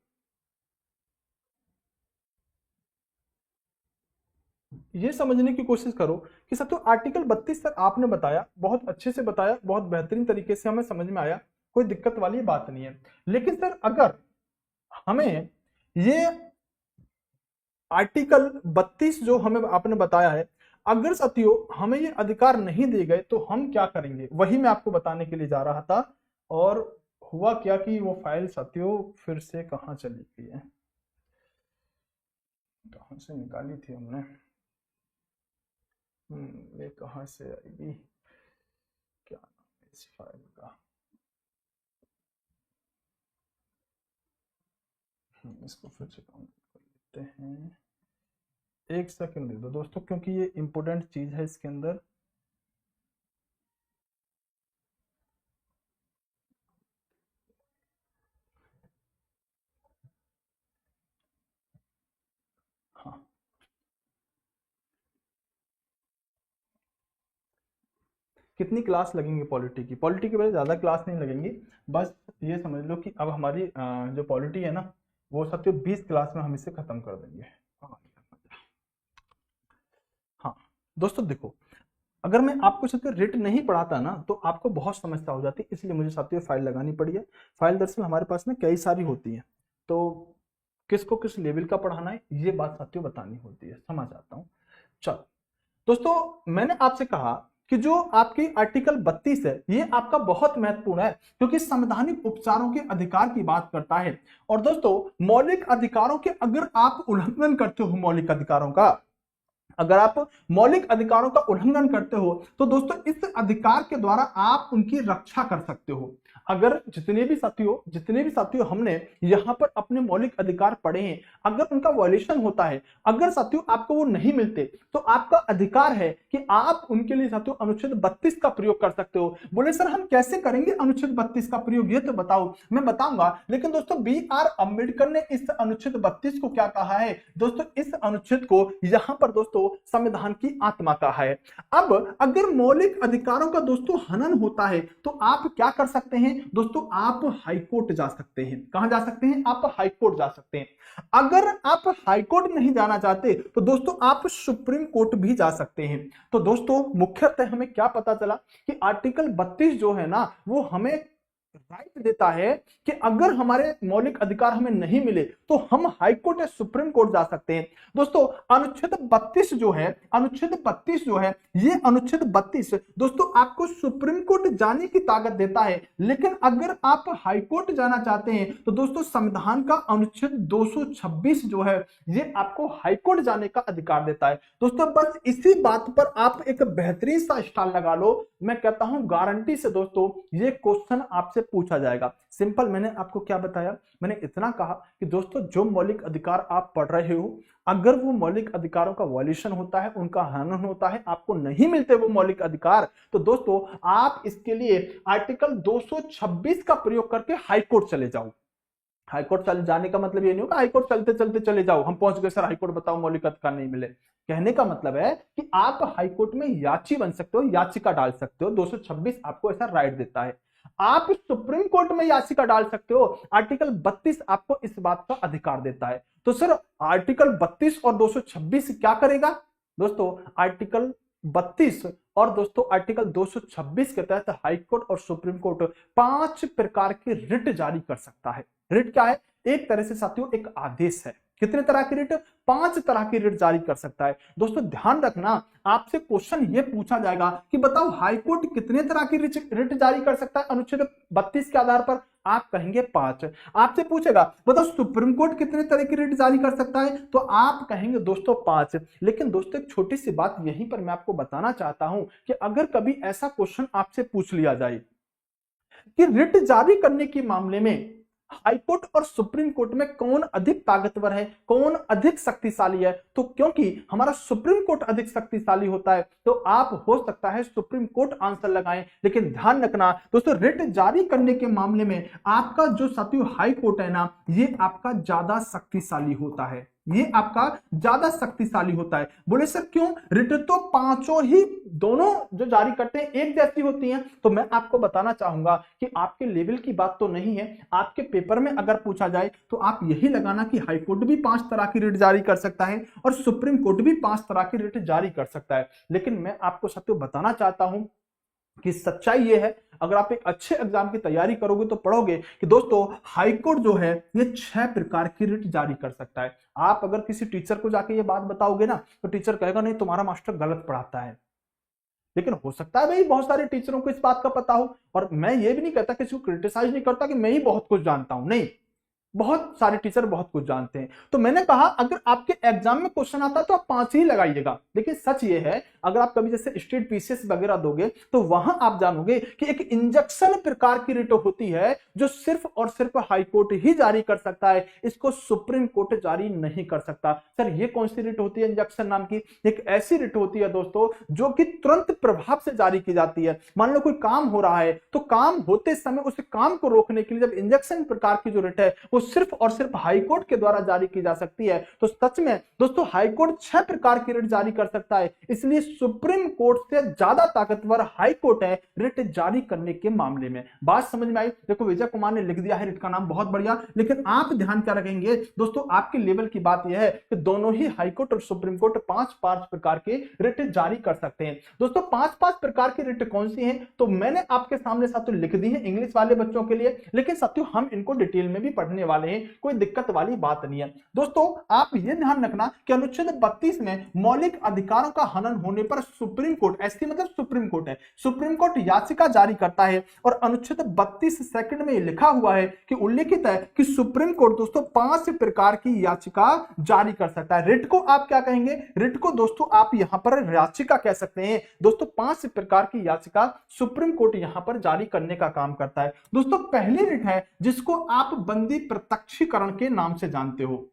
ये समझने की कोशिश करो कि सब तो आर्टिकल 32 सर आपने बताया, बहुत अच्छे से बताया, बहुत बेहतरीन तरीके से हमें समझ में आया, कोई दिक्कत वाली बात नहीं है। लेकिन सर अगर हमें ये आर्टिकल 32 जो हमें आपने बताया है, अगर साथियों हमें ये अधिकार नहीं दिए गए तो हम क्या करेंगे, वही मैं आपको बताने के लिए जा रहा था। और हुआ क्या कि वो फाइल साथियों फिर से कहाँ चली गई है, कहाँ से निकाली थी हमने, ये कहाँ से आएगी, क्या नाम है इस फाइल का? इसको फिर से काउंट कर लेते हैं। एक सेकंड दे दो दोस्तों, क्योंकि ये इंपोर्टेंट चीज है इसके अंदर। हाँ कितनी क्लास लगेंगी पॉलिटी की? पॉलिटी की वजह ज्यादा क्लास नहीं लगेंगी, बस ये समझ लो कि अब हमारी जो पॉलिटी है ना वो साथियों 20 क्लास में हम इसे खत्म कर देंगे। हाँ दोस्तों देखो, अगर मैं आपको साथियों रेट नहीं पढ़ाता ना तो आपको बहुत समस्या हो जाती, इसलिए मुझे साथियों फाइल लगानी पड़ी है। फाइल दरअसल हमारे पास में कई सारी होती है, तो किसको किस लेवल का पढ़ाना है ये बात साथियों बतानी होती है, समझ आता हूँ। चलो दोस्तों मैंने आपसे कहा कि जो आपकी आर्टिकल 32 है ये आपका बहुत महत्वपूर्ण है, क्योंकि संवैधानिक उपचारों के अधिकार की बात करता है। और दोस्तों मौलिक अधिकारों के अगर आप उल्लंघन करते हो, मौलिक अधिकारों का अगर आप मौलिक अधिकारों का उल्लंघन करते हो तो दोस्तों इस अधिकार के द्वारा आप उनकी रक्षा कर सकते हो। अगर जितने भी साथियों हमने यहां पर अपने मौलिक अधिकार पढ़े हैं, अगर उनका वायलेशन होता है, अगर साथियों आपको वो नहीं मिलते तो आपका अधिकार है कि आप उनके लिए साथियों अनुच्छेद 32 का प्रयोग कर सकते हो। बोले सर हम कैसे करेंगे अनुच्छेद 32 का प्रयोग, ये तो बताओ। मैं बताऊंगा, लेकिन दोस्तों बी आर अंबेडकर ने इस अनुच्छेद 32 को क्या कहा है दोस्तों? इस अनुच्छेद को यहां पर दोस्तों संविधान की आत्मा कहा है। अब अगर मौलिक अधिकारों का दोस्तों हनन होता है तो आप क्या कर सकते हैं? दोस्तों आप हाई कोर्ट जा सकते हैं। कहां जा सकते हैं? आप हाई कोर्ट जा सकते हैं। अगर आप हाई कोर्ट नहीं जाना चाहते तो दोस्तों आप सुप्रीम कोर्ट भी जा सकते हैं। तो दोस्तों मुख्यतः हमें क्या पता चला कि आर्टिकल 32 जो है ना वो हमें राइट देता है कि अगर हमारे मौलिक अधिकार हमें नहीं मिले तो हम हाई कोर्ट या सुप्रीम कोर्ट जा सकते हैं। दोस्तों अनुच्छेद 32 जो है, अनुच्छेद 32 जो है, ये अनुच्छेद 32 दोस्तों आपको सुप्रीम कोर्ट जाने की ताकत देता है। लेकिन अगर आप हाई कोर्ट जाना चाहते हैं तो दोस्तों संविधान का अनुच्छेद 226 जो है ये आपको हाई कोर्ट जाने का अधिकार देता है। दोस्तों बस इसी बात पर आप एक बेहतरीन सा स्टार लगा लो, मैं कहता हूं गारंटी से दोस्तों ये क्वेश्चन आपसे पूछा जाएगा। सिंपल मैंने आपको क्या बताया? मैंने इतना कहा कि दोस्तों जो मौलिक अधिकार आप पढ़ रहे हो, अगर वो मौलिक अधिकारों का वॉल्यूशन होता है, उनका हनन होता है, आपको नहीं मिलते वो मौलिक अधिकार, तो दोस्तों आप इसके लिए आर्टिकल 226 का प्रयोग करके हाई कोर्ट चले जाओ। हाई कोर्ट चले जाने का मतलब ये नहीं होगा हाई कोर्ट चलते चलते चले जाओ, हम पहुंच गए सर हाई कोर्ट बताओ मौलिक अधिकार नहीं मिले। कहने का मतलब है कि आप हाई कोर्ट में याची बन सकते हो, याचिका डाल सकते हो, 226 आपको ऐसा राइट देता है। आप सुप्रीम कोर्ट में याचिका डाल सकते हो, आर्टिकल 32 आपको इस बात का अधिकार देता है। तो सर आर्टिकल 32 और 226 क्या करेगा? दोस्तों आर्टिकल 32 और दोस्तों आर्टिकल 226 के तहत हाई कोर्ट और सुप्रीम कोर्ट 5 प्रकार के रिट जारी कर सकता है। रिट क्या है? एक तरह से साथियों एक आदेश है। कितने तरह की रिट? 5 तरह की रिट जारी कर सकता है। दोस्तों ध्यान रखना, आपसे क्वेश्चन ये पूछा जाएगा कि बताओ हाई कोर्ट कितने तरह की रिट जारी कर सकता है अनुच्छेद 32 के आधार पर? आप कहेंगे 5। आपसे पूछेगा बताओ सुप्रीम कोर्ट कितने तरह की रिट जारी कर सकता है, तो आप कहेंगे दोस्तों 5। लेकिन दोस्तों एक छोटी सी बात यहीं पर मैं आपको बताना चाहता हूं कि अगर कभी ऐसा क्वेश्चन आपसे पूछ लिया जाए कि रिट जारी करने के मामले में हाई कोर्ट और सुप्रीम कोर्ट में कौन अधिक ताकतवर है, कौन अधिक शक्तिशाली है, तो क्योंकि हमारा सुप्रीम कोर्ट अधिक शक्तिशाली होता है तो आप हो सकता है सुप्रीम कोर्ट आंसर लगाएं। लेकिन ध्यान रखना दोस्तों रिट जारी करने के मामले में आपका जो साथियों हाई कोर्ट है ना, ये आपका ज्यादा शक्तिशाली होता है, ये आपका ज्यादा शक्तिशाली होता है। बोले सर क्यों? रिट तो पांचों ही दोनों जो जारी करते हैं एक जैसी होती हैं। तो मैं आपको बताना चाहूंगा कि आपके लेवल की बात तो नहीं है, आपके पेपर में अगर पूछा जाए तो आप यही लगाना कि हाई कोर्ट भी 5 तरह की रिट जारी कर सकता है और सुप्रीम कोर्ट भी 5 तरह की रिट जारी कर सकता है। लेकिन मैं आपको साथियों बताना चाहता हूं कि सच्चाई ये है, अगर आप एक अच्छे एग्जाम की तैयारी करोगे तो पढ़ोगे कि दोस्तों हाई कोर्ट जो है ये 6 प्रकार की रिट जारी कर सकता है। आप अगर किसी टीचर को जाके ये बात बताओगे ना तो टीचर कहेगा नहीं तुम्हारा मास्टर गलत पढ़ाता है। लेकिन हो सकता है भाई बहुत सारे टीचरों को इस बात का पता हो, और मैं ये भी नहीं कहता, किसी को क्रिटिसाइज नहीं करता कि मैं ही बहुत कुछ जानता हूं, नहीं, बहुत सारे टीचर बहुत कुछ जानते हैं। तो मैंने कहा अगर आपके एग्जाम में क्वेश्चन आता है तो आप 5 ही लगाइएगा। लेकिन सच ये है अगर आप कभी जैसे स्टेट पीसीएस वगैरह दोगे तो वहां आप जानोगे कि एक इंजेक्शन प्रकार की रिट होती है जो सिर्फ और सिर्फ हाई कोर्ट ही जारी कर सकता है, इसको सुप्रीम कोर्ट जारी नहीं कर सकता। सर ये कौन सी रिट होती है इंजेक्शन नाम की? एक ऐसी रिट होती है दोस्तों जो कि तुरंत प्रभाव से जारी की जाती है। मान लो कोई काम हो रहा है तो काम होते समय उस काम को रोकने के लिए जब इंजेक्शन प्रकार की जो रिट है वो सिर्फ और सिर्फ हाई कोर्ट के द्वारा जारी की जा सकती है। तो सच में दोस्तों हाई कोर्ट 6 प्रकार की रिट जारी कर सकता है, इसलिए सुप्रीम कोर्ट से ज्यादा ताकतवर हाई कोर्ट है रिट जारी करने के मामले में। बात समझ में आई? देखो विजय कुमार ने लिख दिया है रिट का नाम, बहुत बढ़िया। लेकिन आप ध्यान क्या रखेंगे दोस्तों, आपके लेवल की बात यह है कि दोनों ही हाई कोर्ट और सुप्रीम कोर्ट 5-5 प्रकार के रिट जारी कर सकते हैं। दोस्तों 5-5 प्रकार की रिट कौन सी हैं? तो मैंने आपके सामने साथियों लिख दी है इंग्लिश वाले बच्चों के लिए, लेकिन साथियों हम इनको डिटेल में भी पढ़ने वाले हैं, कोई दिक्कत वाली बात नहीं है। दोस्तों आप यह ध्यान रखना कि अनुच्छेद 32 में मौलिक अधिकारों का हनन होने पर सुप्रीम कोर्ट, ऐसी मतलब सुप्रीम कोर्ट है, सुप्रीम कोर्ट याचिका जारी करता है। और अनुच्छेद 32 सेकंड में लिखा हुआ है कि उल्लेखित है कि सुप्रीम कोर्ट दोस्तों 5 प्रकार की याचिका जारी कर सकता है। रिट को आप क्या कहेंगे? रिट को दोस्तों आप यहां पर याचिका कह सकते हैं। दोस्तों 5 प्रकार की याचिका सुप्रीम कोर्ट यहां पर जारी करने का काम करता है। दोस्तों पहली रिट है जिसको आप बंदी प्रत्यक्षीकरण के नाम से जानते हो।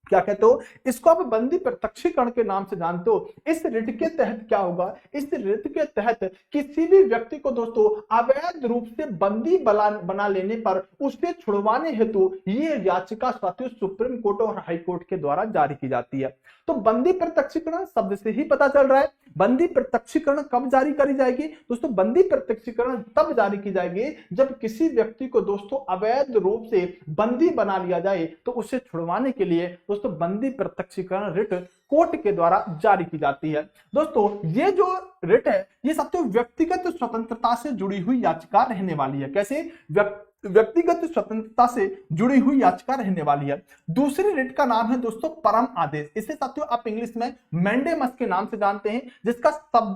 क्या कहते हो, इसको आप बंदी प्रत्यक्षीकरण के नाम से जानते हो। इस रिट के तहत क्या होगा, इस रिट के तहत किसी भी व्यक्ति को दोस्तों अवैध रूप से बंदी बना लेने पर उसे छुड़वाने हेतु ये याचिका साथियों सुप्रीम कोर्ट और हाई कोर्ट के द्वारा जारी की जाती है। तो बंदी प्रत्यक्षीकरण शब्द से ही पता चल रहा है, बंदी प्रत्यक्षीकरण कब जारी करी जाएगी दोस्तों, बंदी प्रत्यक्षीकरण तब जारी की जाएगी जब किसी व्यक्ति को दोस्तों अवैध रूप से बंदी बना लिया जाए, तो उसे छुड़वाने के लिए दोस्तों बंदी प्रत्यक्षीकरण रिट कोर्ट के द्वारा जारी की जाती है। दोस्तों ये जो रिट है ये साथियों व्यक्तिगत स्वतंत्रता से जुड़ी हुई याचिका रहने वाली है। कैसे, व्यक्तिगत स्वतंत्रता से जुड़ी हुई याचिका रहने वाली है। दूसरी रिट का नाम है दोस्तों परम आदेश। इसे साथियों आप इंग्लिश में मैंडेमस के नाम से जानते हैं, जिसका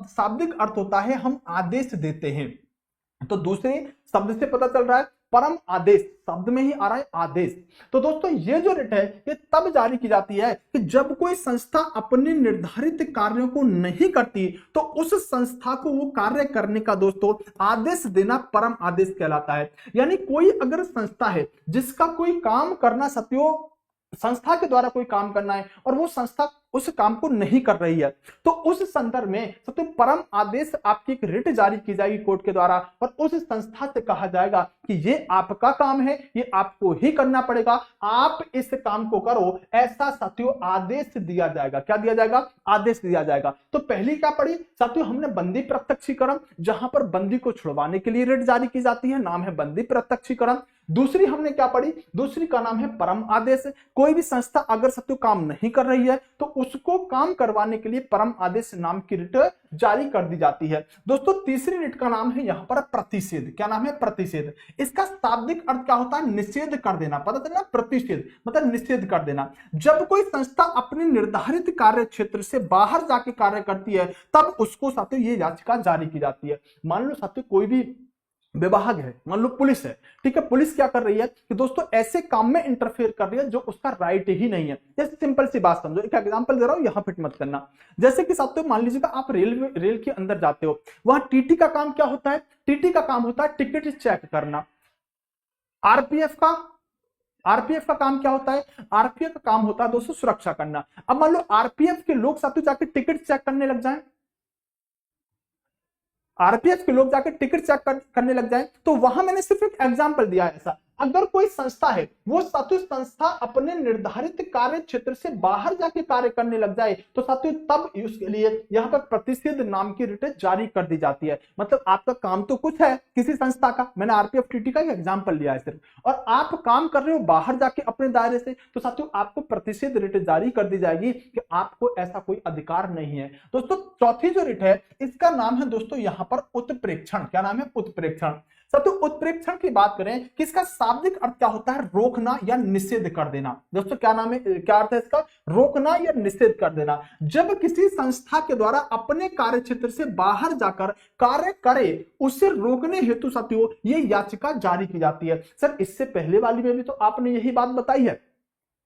शाब्दिक अर्थ होता है हम आदेश देते हैं। तो दूसरे शब्द से पता चल रहा है परम आदेश, शब्द में ही आ रहा है आदेश। तो दोस्तों ये जो रिट है ये तब जारी की जाती है कि जब कोई संस्था अपने निर्धारित कार्यों को नहीं करती तो उस संस्था को वो कार्य करने का दोस्तों आदेश देना परम आदेश कहलाता है। यानी कोई अगर संस्था है जिसका कोई काम करना साथियों, संस्था के द्वारा कोई काम करना है और वो संस्था उस काम को नहीं कर रही है, तो उस संदर्भ में सबसे परम आदेश आपकी एक रिट जारी की जाएगी कोर्ट के द्वारा और उस संस्था से कहा जाएगा कि ये आपका काम है, ये आपको ही करना पड़ेगा, आप इस काम को करो, ऐसा साथियों आदेश दिया जाएगा। क्या दिया जाएगा, आदेश दिया जाएगा। तो पहली क्या पड़ी साथियों, हमने बंदी प्रत्यक्षीकरण, जहां पर बंदी को छुड़वाने के लिए रिट जारी की जाती है, नाम है बंदी प्रत्यक्षीकरण। दूसरी हमने क्या पढ़ी, दूसरी का नाम है परम आदेश। कोई भी संस्था अगर साथियों काम नहीं कर रही है तो उसको काम करवाने के लिए परम आदेश नाम की रिट जारी कर दी जाती है। दोस्तों तीसरी रिट का नाम है यहां पर प्रतिषेध। क्या नाम है, प्रतिषेध। इसका शाब्दिक अर्थ क्या होता है, निषेध कर देना। पता चला, प्रतिषेध मतलब निषेध कर देना। जब कोई संस्था अपने निर्धारित कार्य क्षेत्र से बाहर जाके कार्य करती है तब उसको साथियों ये याचिका जारी की जाती है। मान लो साथियों कोई भी विभाग है, मान लो पुलिस है, ठीक है, पुलिस क्या कर रही है कि दोस्तों ऐसे काम में इंटरफेयर कर रही है जो उसका राइट ही नहीं है। जैसे सिंपल सी बात समझो, एक एग्जांपल दे रहा हूं, यहां फिट मत करना। जैसे कि साथियों मान लीजिएगा आप रेल के अंदर जाते हो, वहां टीटी का काम क्या होता है, टीटी का काम होता है टिकट चेक करना। आरपीएफ का काम क्या होता है, आरपीएफ का काम होता है दोस्तों सुरक्षा करना। अब मान लो आरपीएफ के लोग साथियों जाके टिकट चेक करने लग जाए, आरपीएफ के लोग जाकर टिकट चेक करने लग जाए, तो वहां मैंने सिर्फ एक एग्जांपल दिया है। ऐसा अगर कोई संस्था है वो साथियों संस्था अपने निर्धारित कार्य क्षेत्र से बाहर जाके कार्य करने लग जाए तो साथियों तब उसके लिए यहां पर प्रतिषेध नाम की रिट जारी कर दी जाती है। मतलब आपका काम तो कुछ है किसी संस्था का, मैंने आरपीएफ टीटी का एग्जांपल लिया है सिर्फ, और आप काम कर रहे हो बाहर जाके अपने दायरे से, तो साथियों आपको प्रतिषेध रिट जारी कर दी जाएगी कि आपको ऐसा कोई अधिकार नहीं है। दोस्तों चौथी जो रिट है इसका नाम है दोस्तों यहां पर उत्प्रेक्षण। क्या नाम है, उत्प्रेक्षण। साथियों उत्प्रेक्षण की बात करें कि इसका शाब्दिक अर्थ क्या होता है, रोकना या निषेध कर देना। दोस्तों क्या नाम है, क्या अर्थ है इसका, रोकना या निषेध कर देना। जब किसी संस्था के द्वारा अपने कार्य क्षेत्र से बाहर जाकर कार्य करे उसे रोकने हेतु साथियों ये याचिका जारी की जाती है। सर इससे पहले वाली में भी तो आपने यही बात बताई है,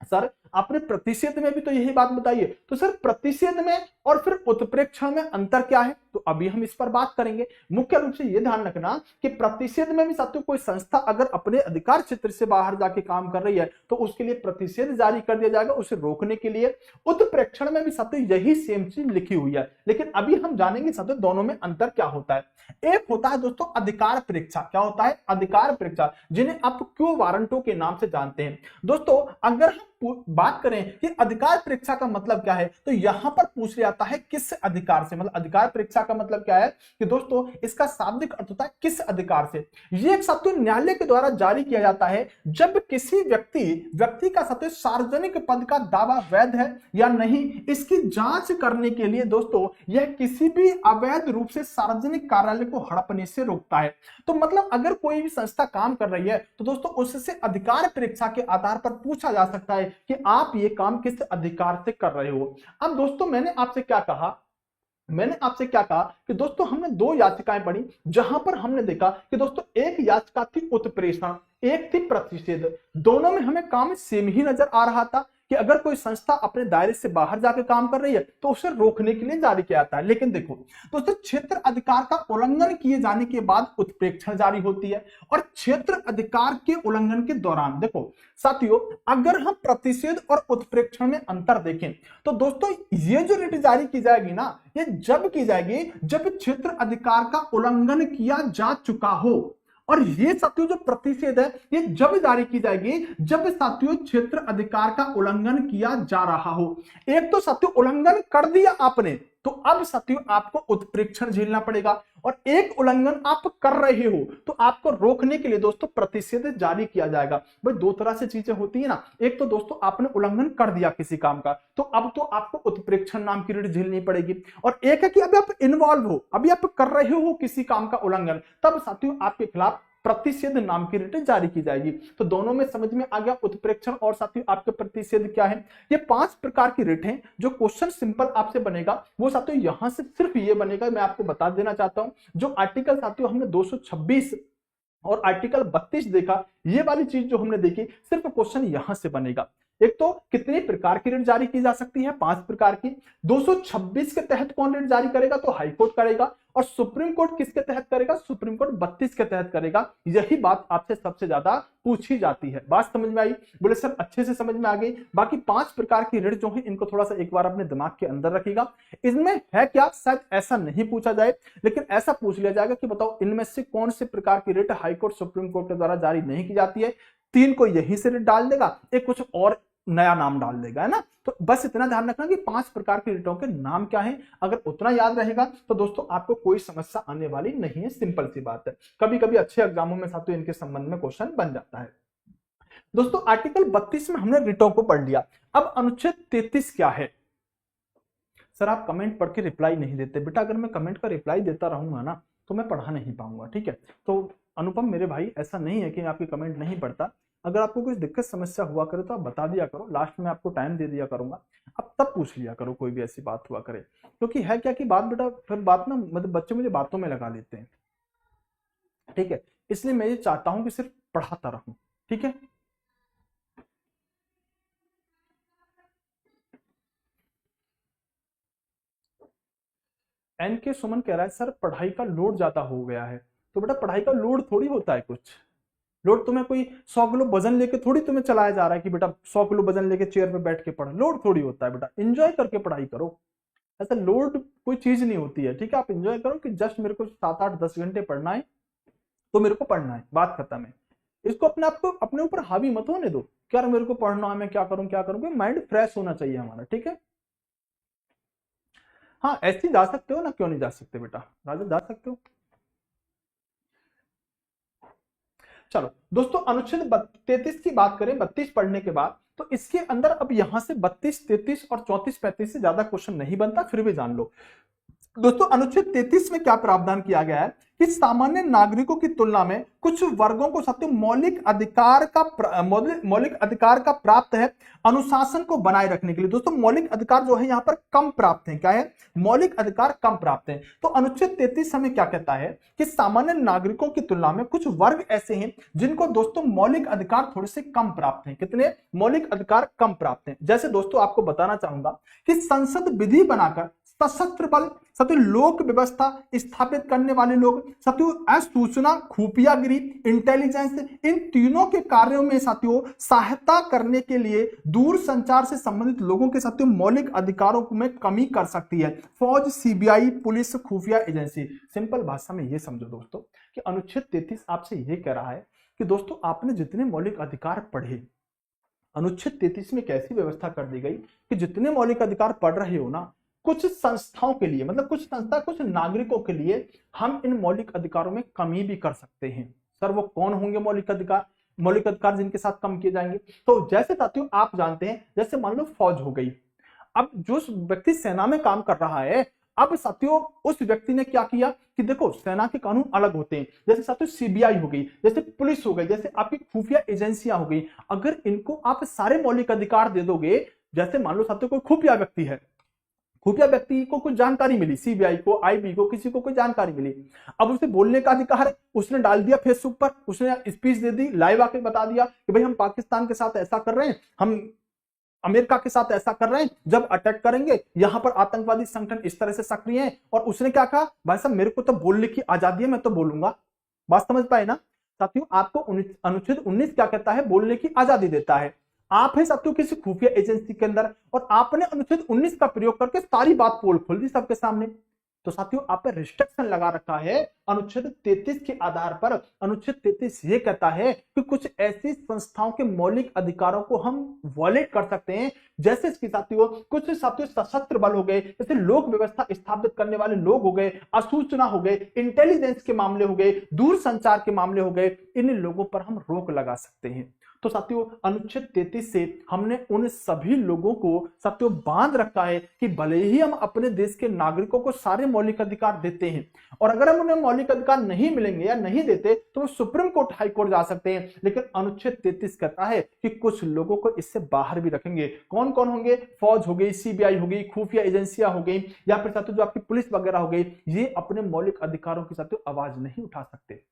सर आपने प्रतिषेध में भी तो यही बात बताई है, तो सर प्रतिषेध में और फिर उत्प्रेक्षण में अंतर क्या है, तो अभी हम इस पर बात करेंगे। मुख्य रूप से यह ध्यान रखना कि प्रतिषेध में भी साथियों कोई संस्था अगर अपने अधिकार क्षेत्र से बाहर जाके काम कर रही है तो उसके लिए प्रतिषेध जारी कर दिया जाएगा उसे रोकने के लिए। उत्प्रेक्षण में भी साथियों यही सेम चीज लिखी हुई है, लेकिन अभी हम जानेंगे साथियों दोनों में अंतर क्या होता है। एक होता है दोस्तों अधिकार परीक्षा। क्या होता है, अधिकार परीक्षा, जिन्हें आप क्यू वारंटों के नाम से जानते हैं। दोस्तों अगर हम बात करें कि अधिकार परीक्षा का मतलब क्या है, तो यहां पर पूछ लिया जाता है किस अधिकार से, मतलब अधिकार परीक्षा का मतलब क्या है कि दोस्तों इसका शाब्दिक अर्थ होता है किस अधिकार से। ये एक साथियों न्यायालय के द्वारा जारी किया जाता है जब किसी व्यक्ति का साथियों सार्वजनिक पद का दावा वैध है या नहीं इसकी जांच करने के लिए दोस्तों यह किसी भी अवैध रूप से सार्वजनिक कार्यालय को हड़पने से रोकता है। तो मतलब अगर कोई भी संस्था काम कर रही है तो दोस्तों उससे अधिकार परीक्षा के आधार पर पूछा जा सकता है कि आप ये काम किस अधिकार से कर रहे हो। अब दोस्तों मैंने आपसे क्या कहा कि दोस्तों हमने दो याचिकाएं पढ़ी जहां पर हमने देखा कि दोस्तों एक याचिका थी उत्प्रेषण, एक थी प्रतिषेध। दोनों में हमें काम सेम ही नजर आ रहा था। कि अगर कोई संस्था अपने दायरे से बाहर जाकर काम कर रही है तो उसे रोकने के लिए जारी किया जाता है। लेकिन देखो दोस्तों, क्षेत्र अधिकार का उल्लंघन किए जाने के बाद उत्प्रेक्षण जारी होती है, और क्षेत्र अधिकार के उल्लंघन के दौरान देखो साथियों, अगर हम प्रतिषेध और उत्प्रेक्षण में अंतर देखें तो दोस्तों ये जो रिट जारी की जाएगी ना, ये जब की जाएगी जब क्षेत्र अधिकार का उल्लंघन किया जा चुका हो। और ये साथियों जो प्रतिषेध है ये जब जारी की जाएगी जब साथियों क्षेत्र अधिकार का उल्लंघन किया जा रहा हो। एक तो साथियों उल्लंघन कर दिया आपने, तो अब साथियों आपको उत्प्रेक्षण झेलना पड़ेगा, और एक उल्लंघन आप कर रहे हो तो आपको रोकने के लिए दोस्तों प्रतिषेध जारी किया जाएगा। भाई दो तरह से चीजें होती है ना, एक तो दोस्तों आपने उल्लंघन कर दिया किसी काम का, तो अब तो आपको उत्प्रेक्षण नाम की रिट झेलनी पड़ेगी, और एक है कि अभी आप इन्वॉल्व हो, अभी आप कर रहे हो किसी काम का उल्लंघन, तब साथियों आपके खिलाफ प्रतिषेध नाम की रिट जारी की जाएगी। तो दोनों में समझ में आ गया उत्प्रेक्षण और साथियों आपके प्रतिषेध क्या है। ये 5 प्रकार की रिट हैं। जो क्वेश्चन सिंपल आपसे बनेगा वो साथियों यहां से सिर्फ ये बनेगा, मैं आपको बता देना चाहता हूं। जो आर्टिकल साथियों हमने 226 और आर्टिकल 32 देखा, ये वाली चीज जो हमने देखी, सिर्फ क्वेश्चन यहां से बनेगा। एक तो कितने प्रकार की रिट जारी की जा सकती है, 5 प्रकार की। 226 के तहत कौन रिट जारी करेगा, तो हाई कोर्ट करेगा, और सुप्रीम कोर्ट किसके तहत करेगा, सुप्रीम कोर्ट 32 के तहत करेगा। यही बात आपसे सबसे ज्यादा पूछी जाती है। बात समझ में आई? बोले सर अच्छे से समझ में आ गई। बाकी 5 प्रकार की रिट जो है इनको थोड़ा सा एक बार अपने दिमाग के अंदर रखिएगा। इनमें है क्या, शायद ऐसा नहीं पूछा जाए, लेकिन ऐसा पूछ लिया जाएगा कि बताओ इनमें से कौन से प्रकार की writ high court supreme court के द्वारा जारी नहीं की जाती है। 3 को यहीं से रिट डाल देगा, एक कुछ और नया नाम डाल देगा, है ना। तो बस इतना ध्यान रखना कि 5 प्रकार की रिटों के नाम क्या है। अगर उतना याद रहेगा तो दोस्तों आपको कोई समस्या आने वाली नहीं है, सिंपल सी बात है। कभी कभी अच्छे एग्जामों में साथियों इनके संबंध में क्वेश्चन बन जाता है। दोस्तों आर्टिकल 32 में हमने रिटों को पढ़ लिया। अब अनुच्छेद 33 क्या है। सर आप कमेंट पढ़ के रिप्लाई नहीं देते। बेटा अगर मैं कमेंट का रिप्लाई देता रहूंगा ना तो मैं पढ़ा नहीं पाऊंगा, ठीक है। तो अनुपम मेरे भाई, ऐसा नहीं है कि मैं आपकी कमेंट नहीं पढ़ता। अगर आपको कुछ दिक्कत समस्या हुआ करे तो आप बता दिया करो, लास्ट में आपको टाइम दे दिया करूंगा, अब तब पूछ लिया करो कोई भी ऐसी बात हुआ करे। क्योंकि है क्या कि बात बेटा फिर बात ना, मतलब बच्चे मुझे बातों में लगा लेते हैं, ठीक है। इसलिए मैं ये चाहता हूं कि सिर्फ पढ़ाता रहूं, ठीक है। एन के सुमन कह रहा है सर पढ़ाई का लोड ज्यादा हो गया है। तो बेटा पढ़ाई का लोड थोड़ी होता है कुछ। लोड तुम्हें कोई 100 किलो वजन लेके थोड़ी तुम्हें चलाया जा रहा है कि बेटा 100 किलो वजन लेके चेयर पे बैठ के पढ़। लोड थोड़ी होता है बेटा, एंजॉय करके पढ़ाई करो। ऐसा लोड कोई चीज नहीं होती है, ठीक है। आप एंजॉय करो कि जस्ट मेरे को 7, 8, 10 घंटे पढ़ना है तो मेरे को पढ़ना है, बात खत्म है। इसको अपने आप को अपने ऊपर हावी मत होने दो कि यार मेरे को पढ़ना है, मैं क्या करूं क्या करूं। माइंड फ्रेश होना चाहिए हमारा, ठीक है। हाँ ऐसे जा सकते हो ना, क्यों नहीं जा सकते बेटा, राजा जा सकते हो। चलो दोस्तों अनुच्छेद 33 की बात करें, 32 पढ़ने के बाद, तो इसके अंदर अब यहां से 32, 33 और 34, 35 से ज्यादा क्वेश्चन नहीं बनता, फिर भी जान लो। दोस्तों अनुच्छेद 33 में क्या प्रावधान किया गया है कि सामान्य नागरिकों की तुलना में कुछ वर्गों को साथियों मौलिक अधिकार का प्राप्त है अनुशासन को बनाए रखने के लिए। दोस्तों मौलिक अधिकार जो है यहाँ पर कम प्राप्त है, क्या है, मौलिक अधिकार कम प्राप्त है। तो अनुच्छेद 33 हमें क्या कहता है कि सामान्य नागरिकों की तुलना में कुछ वर्ग ऐसे हैं जिनको दोस्तों मौलिक अधिकार थोड़े से कम प्राप्त हैं। कितने मौलिक अधिकार कम प्राप्त हैं? जैसे दोस्तों आपको बताना चाहूंगा कि संसद विधि बनाकर सशस्त्र बल, साथियों लोक व्यवस्था स्थापित करने वाले लोग, साथियों सूचना, खुफियागिरी, इंटेलिजेंस, इन तीनों के कार्यों में साथियों सहायता करने के लिए दूर संचार से संबंधित लोगों के साथियों मौलिक अधिकारों में कमी कर सकती है फौज, सीबीआई, पुलिस, खुफिया एजेंसी। सिंपल भाषा में ये समझो दोस्तों कि अनुच्छेद 33 आपसे ये कह रहा है कि दोस्तों आपने जितने मौलिक अधिकार पढ़े, अनुच्छेद 33 में कैसी व्यवस्था कर दी गई कि जितने मौलिक अधिकार पढ़ रहे हो ना, कुछ संस्थाओं के लिए, मतलब कुछ संस्था, कुछ नागरिकों के लिए हम इन मौलिक अधिकारों में कमी भी कर सकते हैं। सर वो कौन होंगे मौलिक अधिकार? मौलिक अधिकार जिनके साथ कम किए जाएंगे, तो जैसे साथियों आप जानते हैं, जैसे मान लो फौज हो गई। अब जो व्यक्ति सेना में काम कर रहा है, अब साथियों उस व्यक्ति ने क्या किया कि देखो सेना के कानून अलग होते हैं, जैसे साथियों सीबीआई हो गई, जैसे पुलिस हो गई, जैसे आपकी खुफिया एजेंसियां हो गई। अगर इनको आप सारे मौलिक अधिकार दे दोगे, जैसे मान लो साथियों कोई खुफिया व्यक्ति है, खुफिया व्यक्ति को कुछ जानकारी मिली, सीबीआई को, आईबी को, किसी को कोई जानकारी मिली, अब उसे बोलने का अधिकार है, उसने डाल दिया फेसबुक पर, उसने स्पीच दे दी, लाइव आके बता दिया कि भाई हम पाकिस्तान के साथ ऐसा कर रहे हैं, हम अमेरिका के साथ ऐसा कर रहे हैं, जब अटैक करेंगे यहाँ पर आतंकवादी संगठन इस तरह से सक्रिय हैं। और उसने क्या कहा, भाई साहब मेरे को तो बोलने की आजादी है, मैं तो बोलूंगा। बात समझ पाए ना साथियों, आपको अनुच्छेद 19 क्या कहता है, बोलने की आजादी देता है। आप है साथियों किसी खुफिया एजेंसी के अंदर और आपने अनुच्छेद 19 का प्रयोग करके सारी बात पोल खोल दी सबके सामने, तो साथियों आप पे रिस्ट्रिक्शन लगा रखा है अनुच्छेद 33 के आधार पर। अनुच्छेद 33 ये कहता है कि कुछ ऐसी संस्थाओं के मौलिक अधिकारों को हम वॉलेट कर सकते हैं, जैसे इसकी साथियों कुछ साथियों सशस्त्र बल हो गए, जैसे लोक व्यवस्था स्थापित करने वाले लोग हो गए, असूचना हो गए, इंटेलिजेंस के मामले हो गए, दूर संचार के मामले हो गए, इन लोगों पर हम रोक लगा सकते हैं। तो साथियों अनुच्छेद 33 से हमने उन सभी लोगों को साथियों बांध रखा है कि भले ही हम अपने देश के नागरिकों को सारे मौलिक अधिकार देते हैं, और अगर हम उन्हें मौलिक अधिकार नहीं मिलेंगे या नहीं देते तो वो सुप्रीम कोर्ट, हाई कोर्ट जा सकते हैं, लेकिन अनुच्छेद 33 कहता है कि कुछ लोगों को इससे बाहर भी रखेंगे। कौन कौन होंगे, फौज हो गई, सीबीआई हो गई, खुफिया एजेंसियां हो गई, या फिर साथियों जो आपकी पुलिस वगैरह हो गई, ये अपने मौलिक अधिकारों की साथियों आवाज नहीं उठा सकते।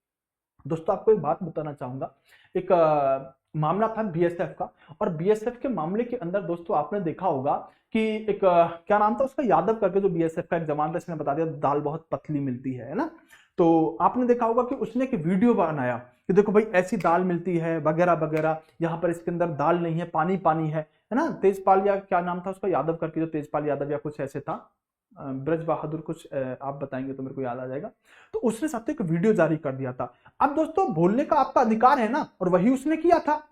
दोस्तों आपको एक बात बताना चाहूंगा, एक मामला था बीएसएफ का, और बीएसएफ के मामले के अंदर दोस्तों आपने देखा होगा कि एक क्या नाम था उसका, यादव करके जो बीएसएफ का एक जवान था, इसने बता दिया दाल बहुत पतली मिलती है ना। तो आपने देखा होगा कि उसने एक वीडियो बनाया कि देखो भाई ऐसी दाल मिलती है वगैरह वगैरह, यहाँ पर इसके अंदर दाल नहीं है, पानी पानी है ना। तेजपाल या क्या नाम था उसका, यादव करके, जो तेजपाल यादव या कुछ ऐसे था, ब्रज बहादुर कुछ, आप बताएंगे तो मेरे को याद आ जाएगा। तो उसने साथ एक वीडियो जारी कर दिया था। अब दोस्तों बोलने का आपका अधिकार है ना, और वही उसने किया था,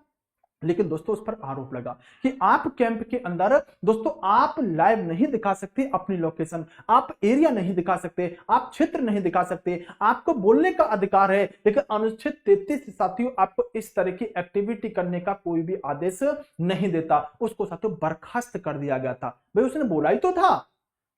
लेकिन दोस्तों उस पर आरोप लगा कि आप कैंप के अंदर दोस्तों आप लाइव नहीं दिखा सकते अपनी लोकेशन, आप एरिया नहीं दिखा सकते, आप क्षेत्र नहीं दिखा सकते, आपको बोलने का अधिकार है, लेकिन अनुच्छेद 33 साथियों आपको इस तरह की एक्टिविटी करने का कोई भी आदेश नहीं देता। उसको साथियों बर्खास्त कर दिया गया था। भाई उसने बोला ही तो था,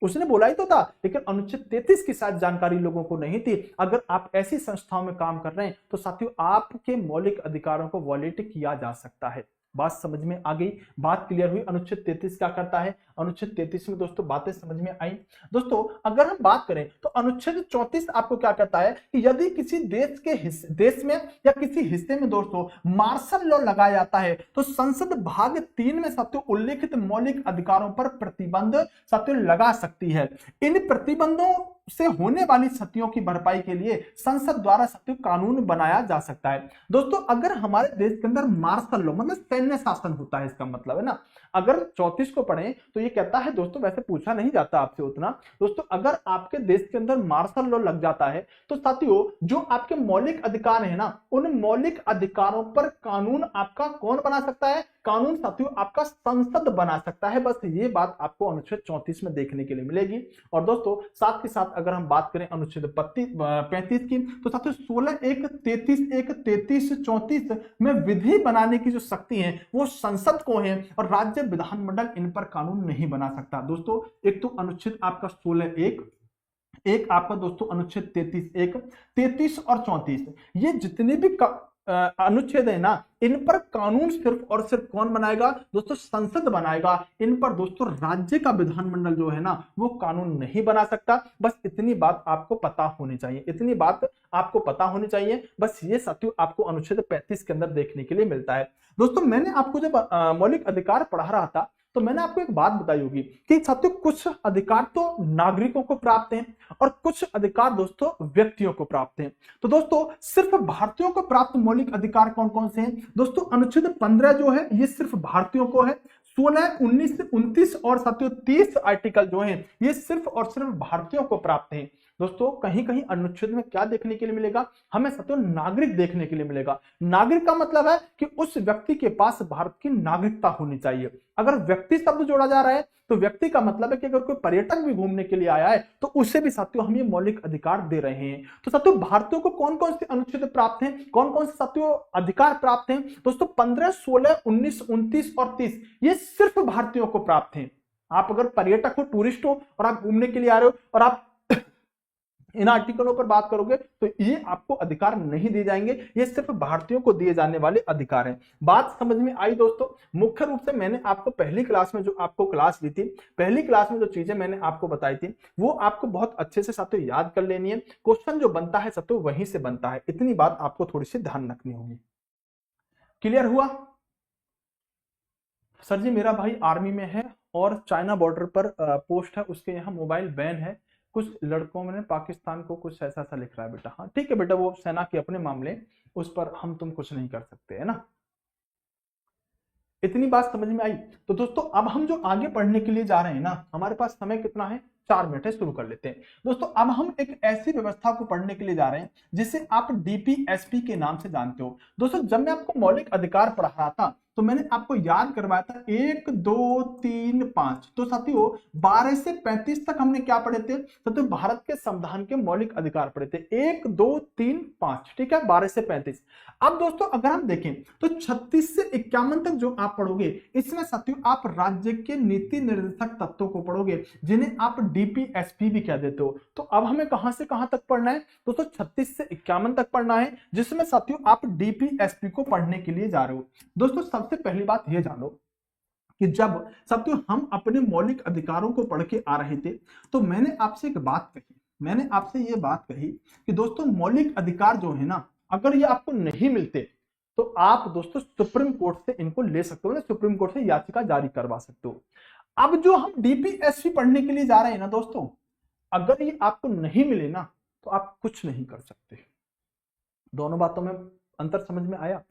उसने बोला ही तो था, लेकिन अनुच्छेद 33 की शायद जानकारी लोगों को नहीं थी। अगर आप ऐसी संस्थाओं में काम कर रहे हैं तो साथियों आपके मौलिक अधिकारों को वॉलेट किया जा सकता है। बात समझ में आ गई, बात क्लियर हुई। अनुच्छेद 33 क्या करता है, अनुच्छेद 33 में दोस्तों बातें समझ में आई। दोस्तों अगर हम बात करें तो अनुच्छेद 34 आपको क्या कहता है कि यदि किसी देश के देश में या किसी हिस्से में दोस्तों मार्शल लॉ लगाया जाता है तो संसद भाग 3 में साथियों उल्लेखित मौलिक अधिकारों पर प्रतिबंध साथियों लगा सकती है। इन प्रतिबंधों से होने वाली क्षतियों की भरपाई के लिए संसद द्वारा साथियों कानून बनाया जा सकता है। दोस्तों अगर हमारे देश के अंदर मार्शल लॉ मतलब सैन्य शासन होता है, इसका मतलब है ना, अगर 34 को पढ़ें तो ये कहता है दोस्तों, वैसे पूछा नहीं जाता आपसे उतना दोस्तों, अगर आपके देश के अंदर मार्शल लॉ लग जाता है तो साथियों जो आपके मौलिक अधिकार है ना, उन मौलिक अधिकारों पर कानून आपका कौन बना सकता है, कानून साथियों आपका संसद बना सकता है। बस ये बात आपको अनुच्छेद 34 में देखने के लिए मिलेगी। और दोस्तों साथ ही साथ अगर हम बात करें अनुच्छेद 35 की तो साथियों 16(1), 33(1), 33, 34 में विधि बनाने की जो शक्ति है वो संसद को है, और राज्य विधानमंडल इन पर कानून नहीं बना सकता। दोस्तों एक तो अनुच्छेद आपका 16(1), एक आपका दोस्तों अनुच्छेद 33(1), 33 और 34, ये जितने भी अनुच्छेद है ना, इन पर कानून सिर्फ और सिर्फ कौन बनाएगा दोस्तों, संसद बनाएगा। इन पर दोस्तों राज्य का विधानमंडल जो है ना वो कानून नहीं बना सकता। बस इतनी बात आपको पता होनी चाहिए, इतनी बात आपको पता होनी चाहिए। बस ये साथियों आपको अनुच्छेद 35 के अंदर देखने के लिए मिलता है। दोस्तों मैंने आपको जब मौलिक अधिकार पढ़ा रहा था तो मैंने आपको एक बात बताई होगी कि साथियों कुछ अधिकार तो नागरिकों को प्राप्त हैं और कुछ अधिकार दोस्तों व्यक्तियों को प्राप्त हैं। तो दोस्तों सिर्फ भारतीयों को प्राप्त मौलिक अधिकार कौन कौन से हैं दोस्तों, अनुच्छेद 15 जो है ये सिर्फ भारतीयों को है, 16, 19, 29 और साथियों 30 आर्टिकल जो हैं ये सिर्फ और सिर्फ भारतीयों को प्राप्त हैं। दोस्तों कहीं कहीं अनुच्छेद में क्या देखने के लिए मिलेगा, हमें साथियों नागरिक देखने के लिए मिलेगा। नागरिक का मतलब है कि उस व्यक्ति के पास भारत की नागरिकता होनी चाहिए। अगर व्यक्ति शब्द जोड़ा जा रहा है तो व्यक्ति का मतलब है कि अगर कोई पर्यटक भी घूमने के लिए आया है तो उसे भी साथियों हम ये मौलिक अधिकार दे रहे हैं। तो साथियों भारतीयों को कौन कौन से अनुच्छेद प्राप्त हैं, कौन कौन से साथियों अधिकार प्राप्त हैं दोस्तों, 15, 16, 19, 29 और 30 ये सिर्फ भारतीयों को प्राप्त हैं। आप अगर पर्यटक हो, टूरिस्ट हो और आप घूमने के लिए आ रहे हो और आप इन आर्टिकलों पर बात करोगे तो ये आपको अधिकार नहीं दिए जाएंगे, ये सिर्फ भारतीयों को दिए जाने वाले अधिकार हैं। बात समझ में आई दोस्तों। मुख्य रूप से मैंने आपको पहली क्लास में जो आपको क्लास दी थी, पहली क्लास में जो चीजें मैंने आपको बताई थी वो आपको बहुत अच्छे से साथियों याद कर लेनी है। क्वेश्चन जो बनता है साथियों वहीं से बनता है, इतनी बात आपको थोड़ी सी ध्यान रखनी होगी। क्लियर हुआ? सर जी मेरा भाई आर्मी में है और चाइना बॉर्डर पर पोस्ट है, उसके यहाँ मोबाइल बैन है, कुछ लड़कों ने पाकिस्तान को कुछ ऐसा ऐसा लिख रहा है बेटा। हाँ ठीक है बेटा, वो सेना के अपने मामले, उस पर हम तुम कुछ नहीं कर सकते, है ना। इतनी बात समझ में आई। तो दोस्तों अब हम जो आगे पढ़ने के लिए जा रहे हैं ना, हमारे पास समय कितना है, 4 मिनट है, शुरू कर लेते हैं। दोस्तों अब हम एक ऐसी व्यवस्था को पढ़ने के लिए जा रहे हैं जिसे आप डीपीएसपी के नाम से जानते हो। दोस्तों जब मैं आपको मौलिक अधिकार पढ़ा रहा था तो मैंने आपको याद करवाया था 1 2 3 5। तो साथियों 12 से 35 तक हमने क्या पढ़े थे, तो भारत के संविधान के मौलिक अधिकार पढ़े थे, 1 2 3 5, ठीक है, 12 से 35। अब दोस्तों अगर हम देखें तो 36 से 51 तक जो आप पढ़ोगे, इसमें साथियों आप राज्य के नीति निर्देशक तत्वों को पढ़ोगे जिन्हें आप डीपीएसपी भी कह देते हो। तो अब हमें कहां से कहां तक पढ़ना है दोस्तों, 36 से 51 तक पढ़ना है, जिसमें साथियों आप डीपीएसपी को पढ़ने के लिए जा रहे हो। दोस्तों सबसे पहली बात यह जानो कि जब साथियों हम अपने मौलिक अधिकारों को पढ़ के आ रहे थे तो मैंने आपसे एक बात कही, मैंने आपसे यह बात कही कि दोस्तों मौलिक अधिकार जो है ना, अगर ये आपको नहीं मिलते तो आप दोस्तों सुप्रीम कोर्ट से इनको ले सकते हो ना, सुप्रीम कोर्ट से याचिका जारी करवा सकते हो। अब जो हम डीपीएसपी पढ़ने के लिए जा रहे हैं ना दोस्तों, अगर ये आपको नहीं मिले ना तो आप कुछ नहीं कर सकते। दोनों बातों में अंतर समझ में आया।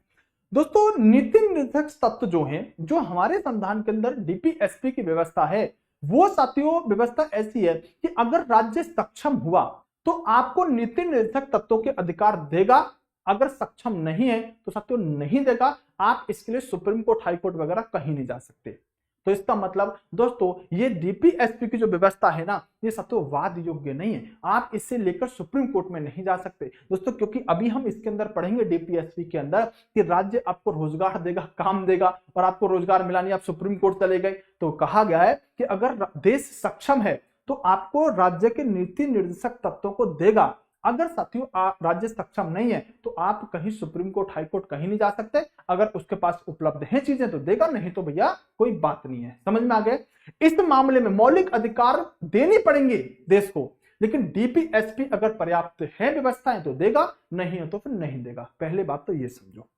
दोस्तों नीति निर्देशक तत्व जो हैं, जो हमारे संविधान के अंदर डीपीएसपी की व्यवस्था है, वो साथियों व्यवस्था ऐसी है कि अगर राज्य सक्षम हुआ तो आपको नीति निर्देशक तत्वों के अधिकार देगा, अगर सक्षम नहीं है तो साथियों नहीं देगा। आप इसके लिए सुप्रीम कोर्ट, हाई कोर्ट वगैरह कहीं नहीं जा सकते। तो इसका मतलब दोस्तों ये डीपीएसपी की जो व्यवस्था है ना, ये साथियों वाद योग्य नहीं है, आप इसे लेकर सुप्रीम कोर्ट में नहीं जा सकते दोस्तों, क्योंकि अभी हम इसके अंदर पढ़ेंगे डीपीएसपी के अंदर कि राज्य आपको रोजगार देगा, काम देगा, और आपको रोजगार मिला नहीं, आप सुप्रीम कोर्ट चले गए। तो कहा गया है कि अगर देश सक्षम है तो आपको राज्य के नीति निर्देशक तत्वों को देगा, अगर साथियों राज्य सक्षम नहीं है तो आप कहीं सुप्रीम कोर्ट, हाई कोर्ट कहीं नहीं जा सकते। अगर उसके पास उपलब्ध है चीजें तो देगा, नहीं तो भैया कोई बात नहीं है। समझ में आ गए। इस मामले में मौलिक अधिकार देने पड़ेंगे देश को, लेकिन डीपीएसपी अगर पर्याप्त है व्यवस्थाएं तो देगा, नहीं है तो फिर नहीं देगा। पहले बात तो ये समझो।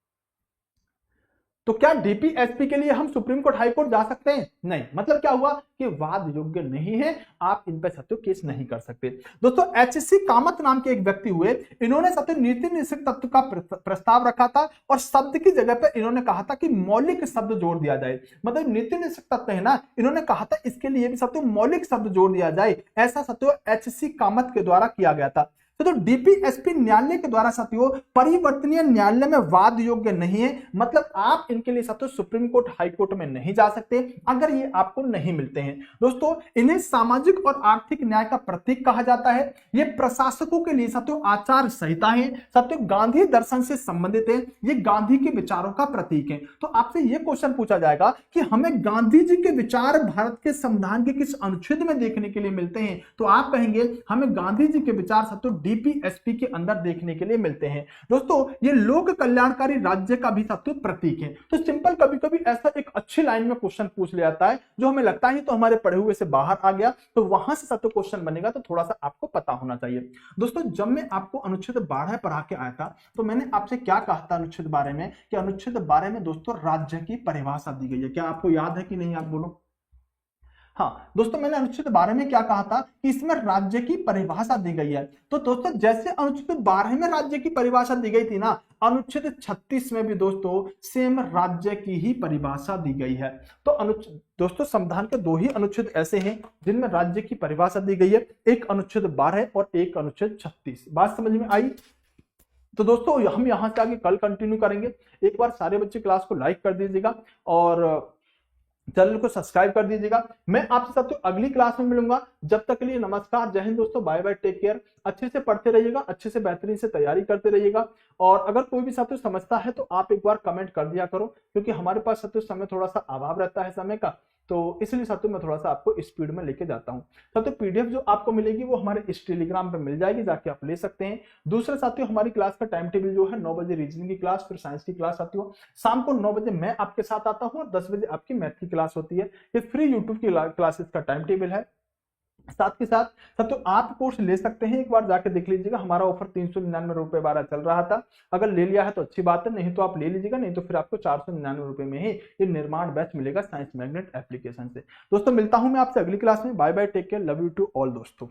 तो क्या डीपीएसपी के लिए हम सुप्रीम कोर्ट, हाई कोर्ट जा सकते हैं? नहीं। मतलब क्या हुआ कि वाद योग्य नहीं है, आप इन पर साथियों केस नहीं कर सकते। दोस्तों एचसी कामत नाम के एक व्यक्ति हुए, इन्होंने साथियों नीति निर्देशक तत्व का प्रस्ताव रखा था और शब्द की जगह पर इन्होंने कहा था कि मौलिक शब्द जोड़ दिया जाए। मतलब नीति निर्देशक तत्व है ना, इन्होंने कहा था इसके लिए भी साथियों मौलिक शब्द जोड़ दिया जाए। ऐसा साथियों एचसी कामत के द्वारा किया गया था। तो डीपीएसपी न्यायालय के द्वारा साथियों परिवर्तनीय न्यायालय में वाद योग्य नहीं है। मतलब आप इनके लिए साथियों सुप्रीम कोर्ट, हाई कोर्ट में नहीं जा सकते अगर ये आपको नहीं मिलते हैं। दोस्तों इन्हें सामाजिक और आर्थिक न्याय का प्रतीक कहा जाता है। ये प्रशासकों के लिए साथियों आचार संहिता है, साथियों गांधी दर्शन से संबंधित है, ये गांधी के विचारों का प्रतीक है। तो आपसे ये क्वेश्चन पूछा जाएगा कि हमें गांधी जी के विचार भारत के संविधान के किस अनुच्छेद में देखने के लिए मिलते हैं, तो आप कहेंगे हमें गांधी जी के विचार साथियों डीपीएसपी के अंदर देखने के लिए मिलते हैं। दोस्तों ये लोक कल्याणकारी राज्य का भी साथियों प्रतीक है। तो सिंपल कभी कभी ऐसा एक अच्छी लाइन में क्वेश्चन पूछ लिया जाता है जो हमें लगता है तो हमारे पढ़े हुए से बाहर आ गया, तो वहां से साथियों क्वेश्चन बनेगा, तो थोड़ा सा आपको पता होना चाहिए। दोस्तों जब मैं आपको अनुच्छेद 12 पढ़ा के आया था तो मैंने आपसे क्या कहा था अनुच्छेद 12 में, कि अनुच्छेद 12 में दोस्तों राज्य की परिभाषा दी गई है। क्या आपको याद है कि नहीं, आप बोलो। हाँ दोस्तों मैंने अनुच्छेद 12 में क्या कहा था कि इसमें राज्य की परिभाषा दी गई है। तो दोस्तों जैसे अनुच्छेद 12 में राज्य की परिभाषा दी गई थी ना, अनुच्छेद 36 में भी दोस्तों सेम राज्य की ही परिभाषा दी गई है। तो दोस्तों संविधान के 2 ही अनुच्छेद ऐसे हैं जिनमें राज्य की परिभाषा दी गई है, एक अनुच्छेद 12 और एक अनुच्छेद 36। बात समझ में आई। तो दोस्तों हम यहां से आगे कल कंटिन्यू करेंगे। एक बार सारे बच्चे क्लास को लाइक कर दीजिएगा और चैनल को सब्सक्राइब कर दीजिएगा। मैं आपसे साथियों अगली क्लास में मिलूंगा। जब तक के लिए नमस्कार, जय हिंद दोस्तों, बाय बाय, टेक केयर। अच्छे से पढ़ते रहिएगा, अच्छे से बेहतरीन से तैयारी करते रहिएगा। और अगर कोई भी साथियों समझता है तो आप एक बार कमेंट कर दिया करो, क्योंकि हमारे पास साथियों समय थोड़ा सा अभाव रहता है समय का, तो इसलिए साथियों मैं थोड़ा सा आपको स्पीड में लेके जाता हूं। साथियों पीडीएफ जो आपको मिलेगी वो हमारे इस टेलीग्राम पे मिल जाएगी, जाके आप ले सकते हैं। दूसरा साथियों हमारी क्लास का टाइम टेबल जो है 9 बजे रीजनिंग की क्लास, फिर साइंस की क्लास साथियों शाम को 9 बजे मैं आपके साथ आता हूं और 10 बजे आपकी मैथ की क्लास होती है। ये फ्री यूट्यूब की क्लासेस का टाइम टेबल है। साथ के साथ सब तो आप कोर्स ले सकते हैं, एक बार जाके देख लीजिएगा। हमारा ऑफर 399 रुपए 12 चल रहा था, अगर ले लिया है तो अच्छी बात है, नहीं तो आप ले लीजिएगा, नहीं तो फिर आपको 499 रुपए में ही ये निर्माण बैच मिलेगा साइंस मैग्नेट एप्लीकेशन से। दोस्तों मिलता हूं मैं आपसे अगली क्लास में, bye bye, take care, love you to all दोस्तों।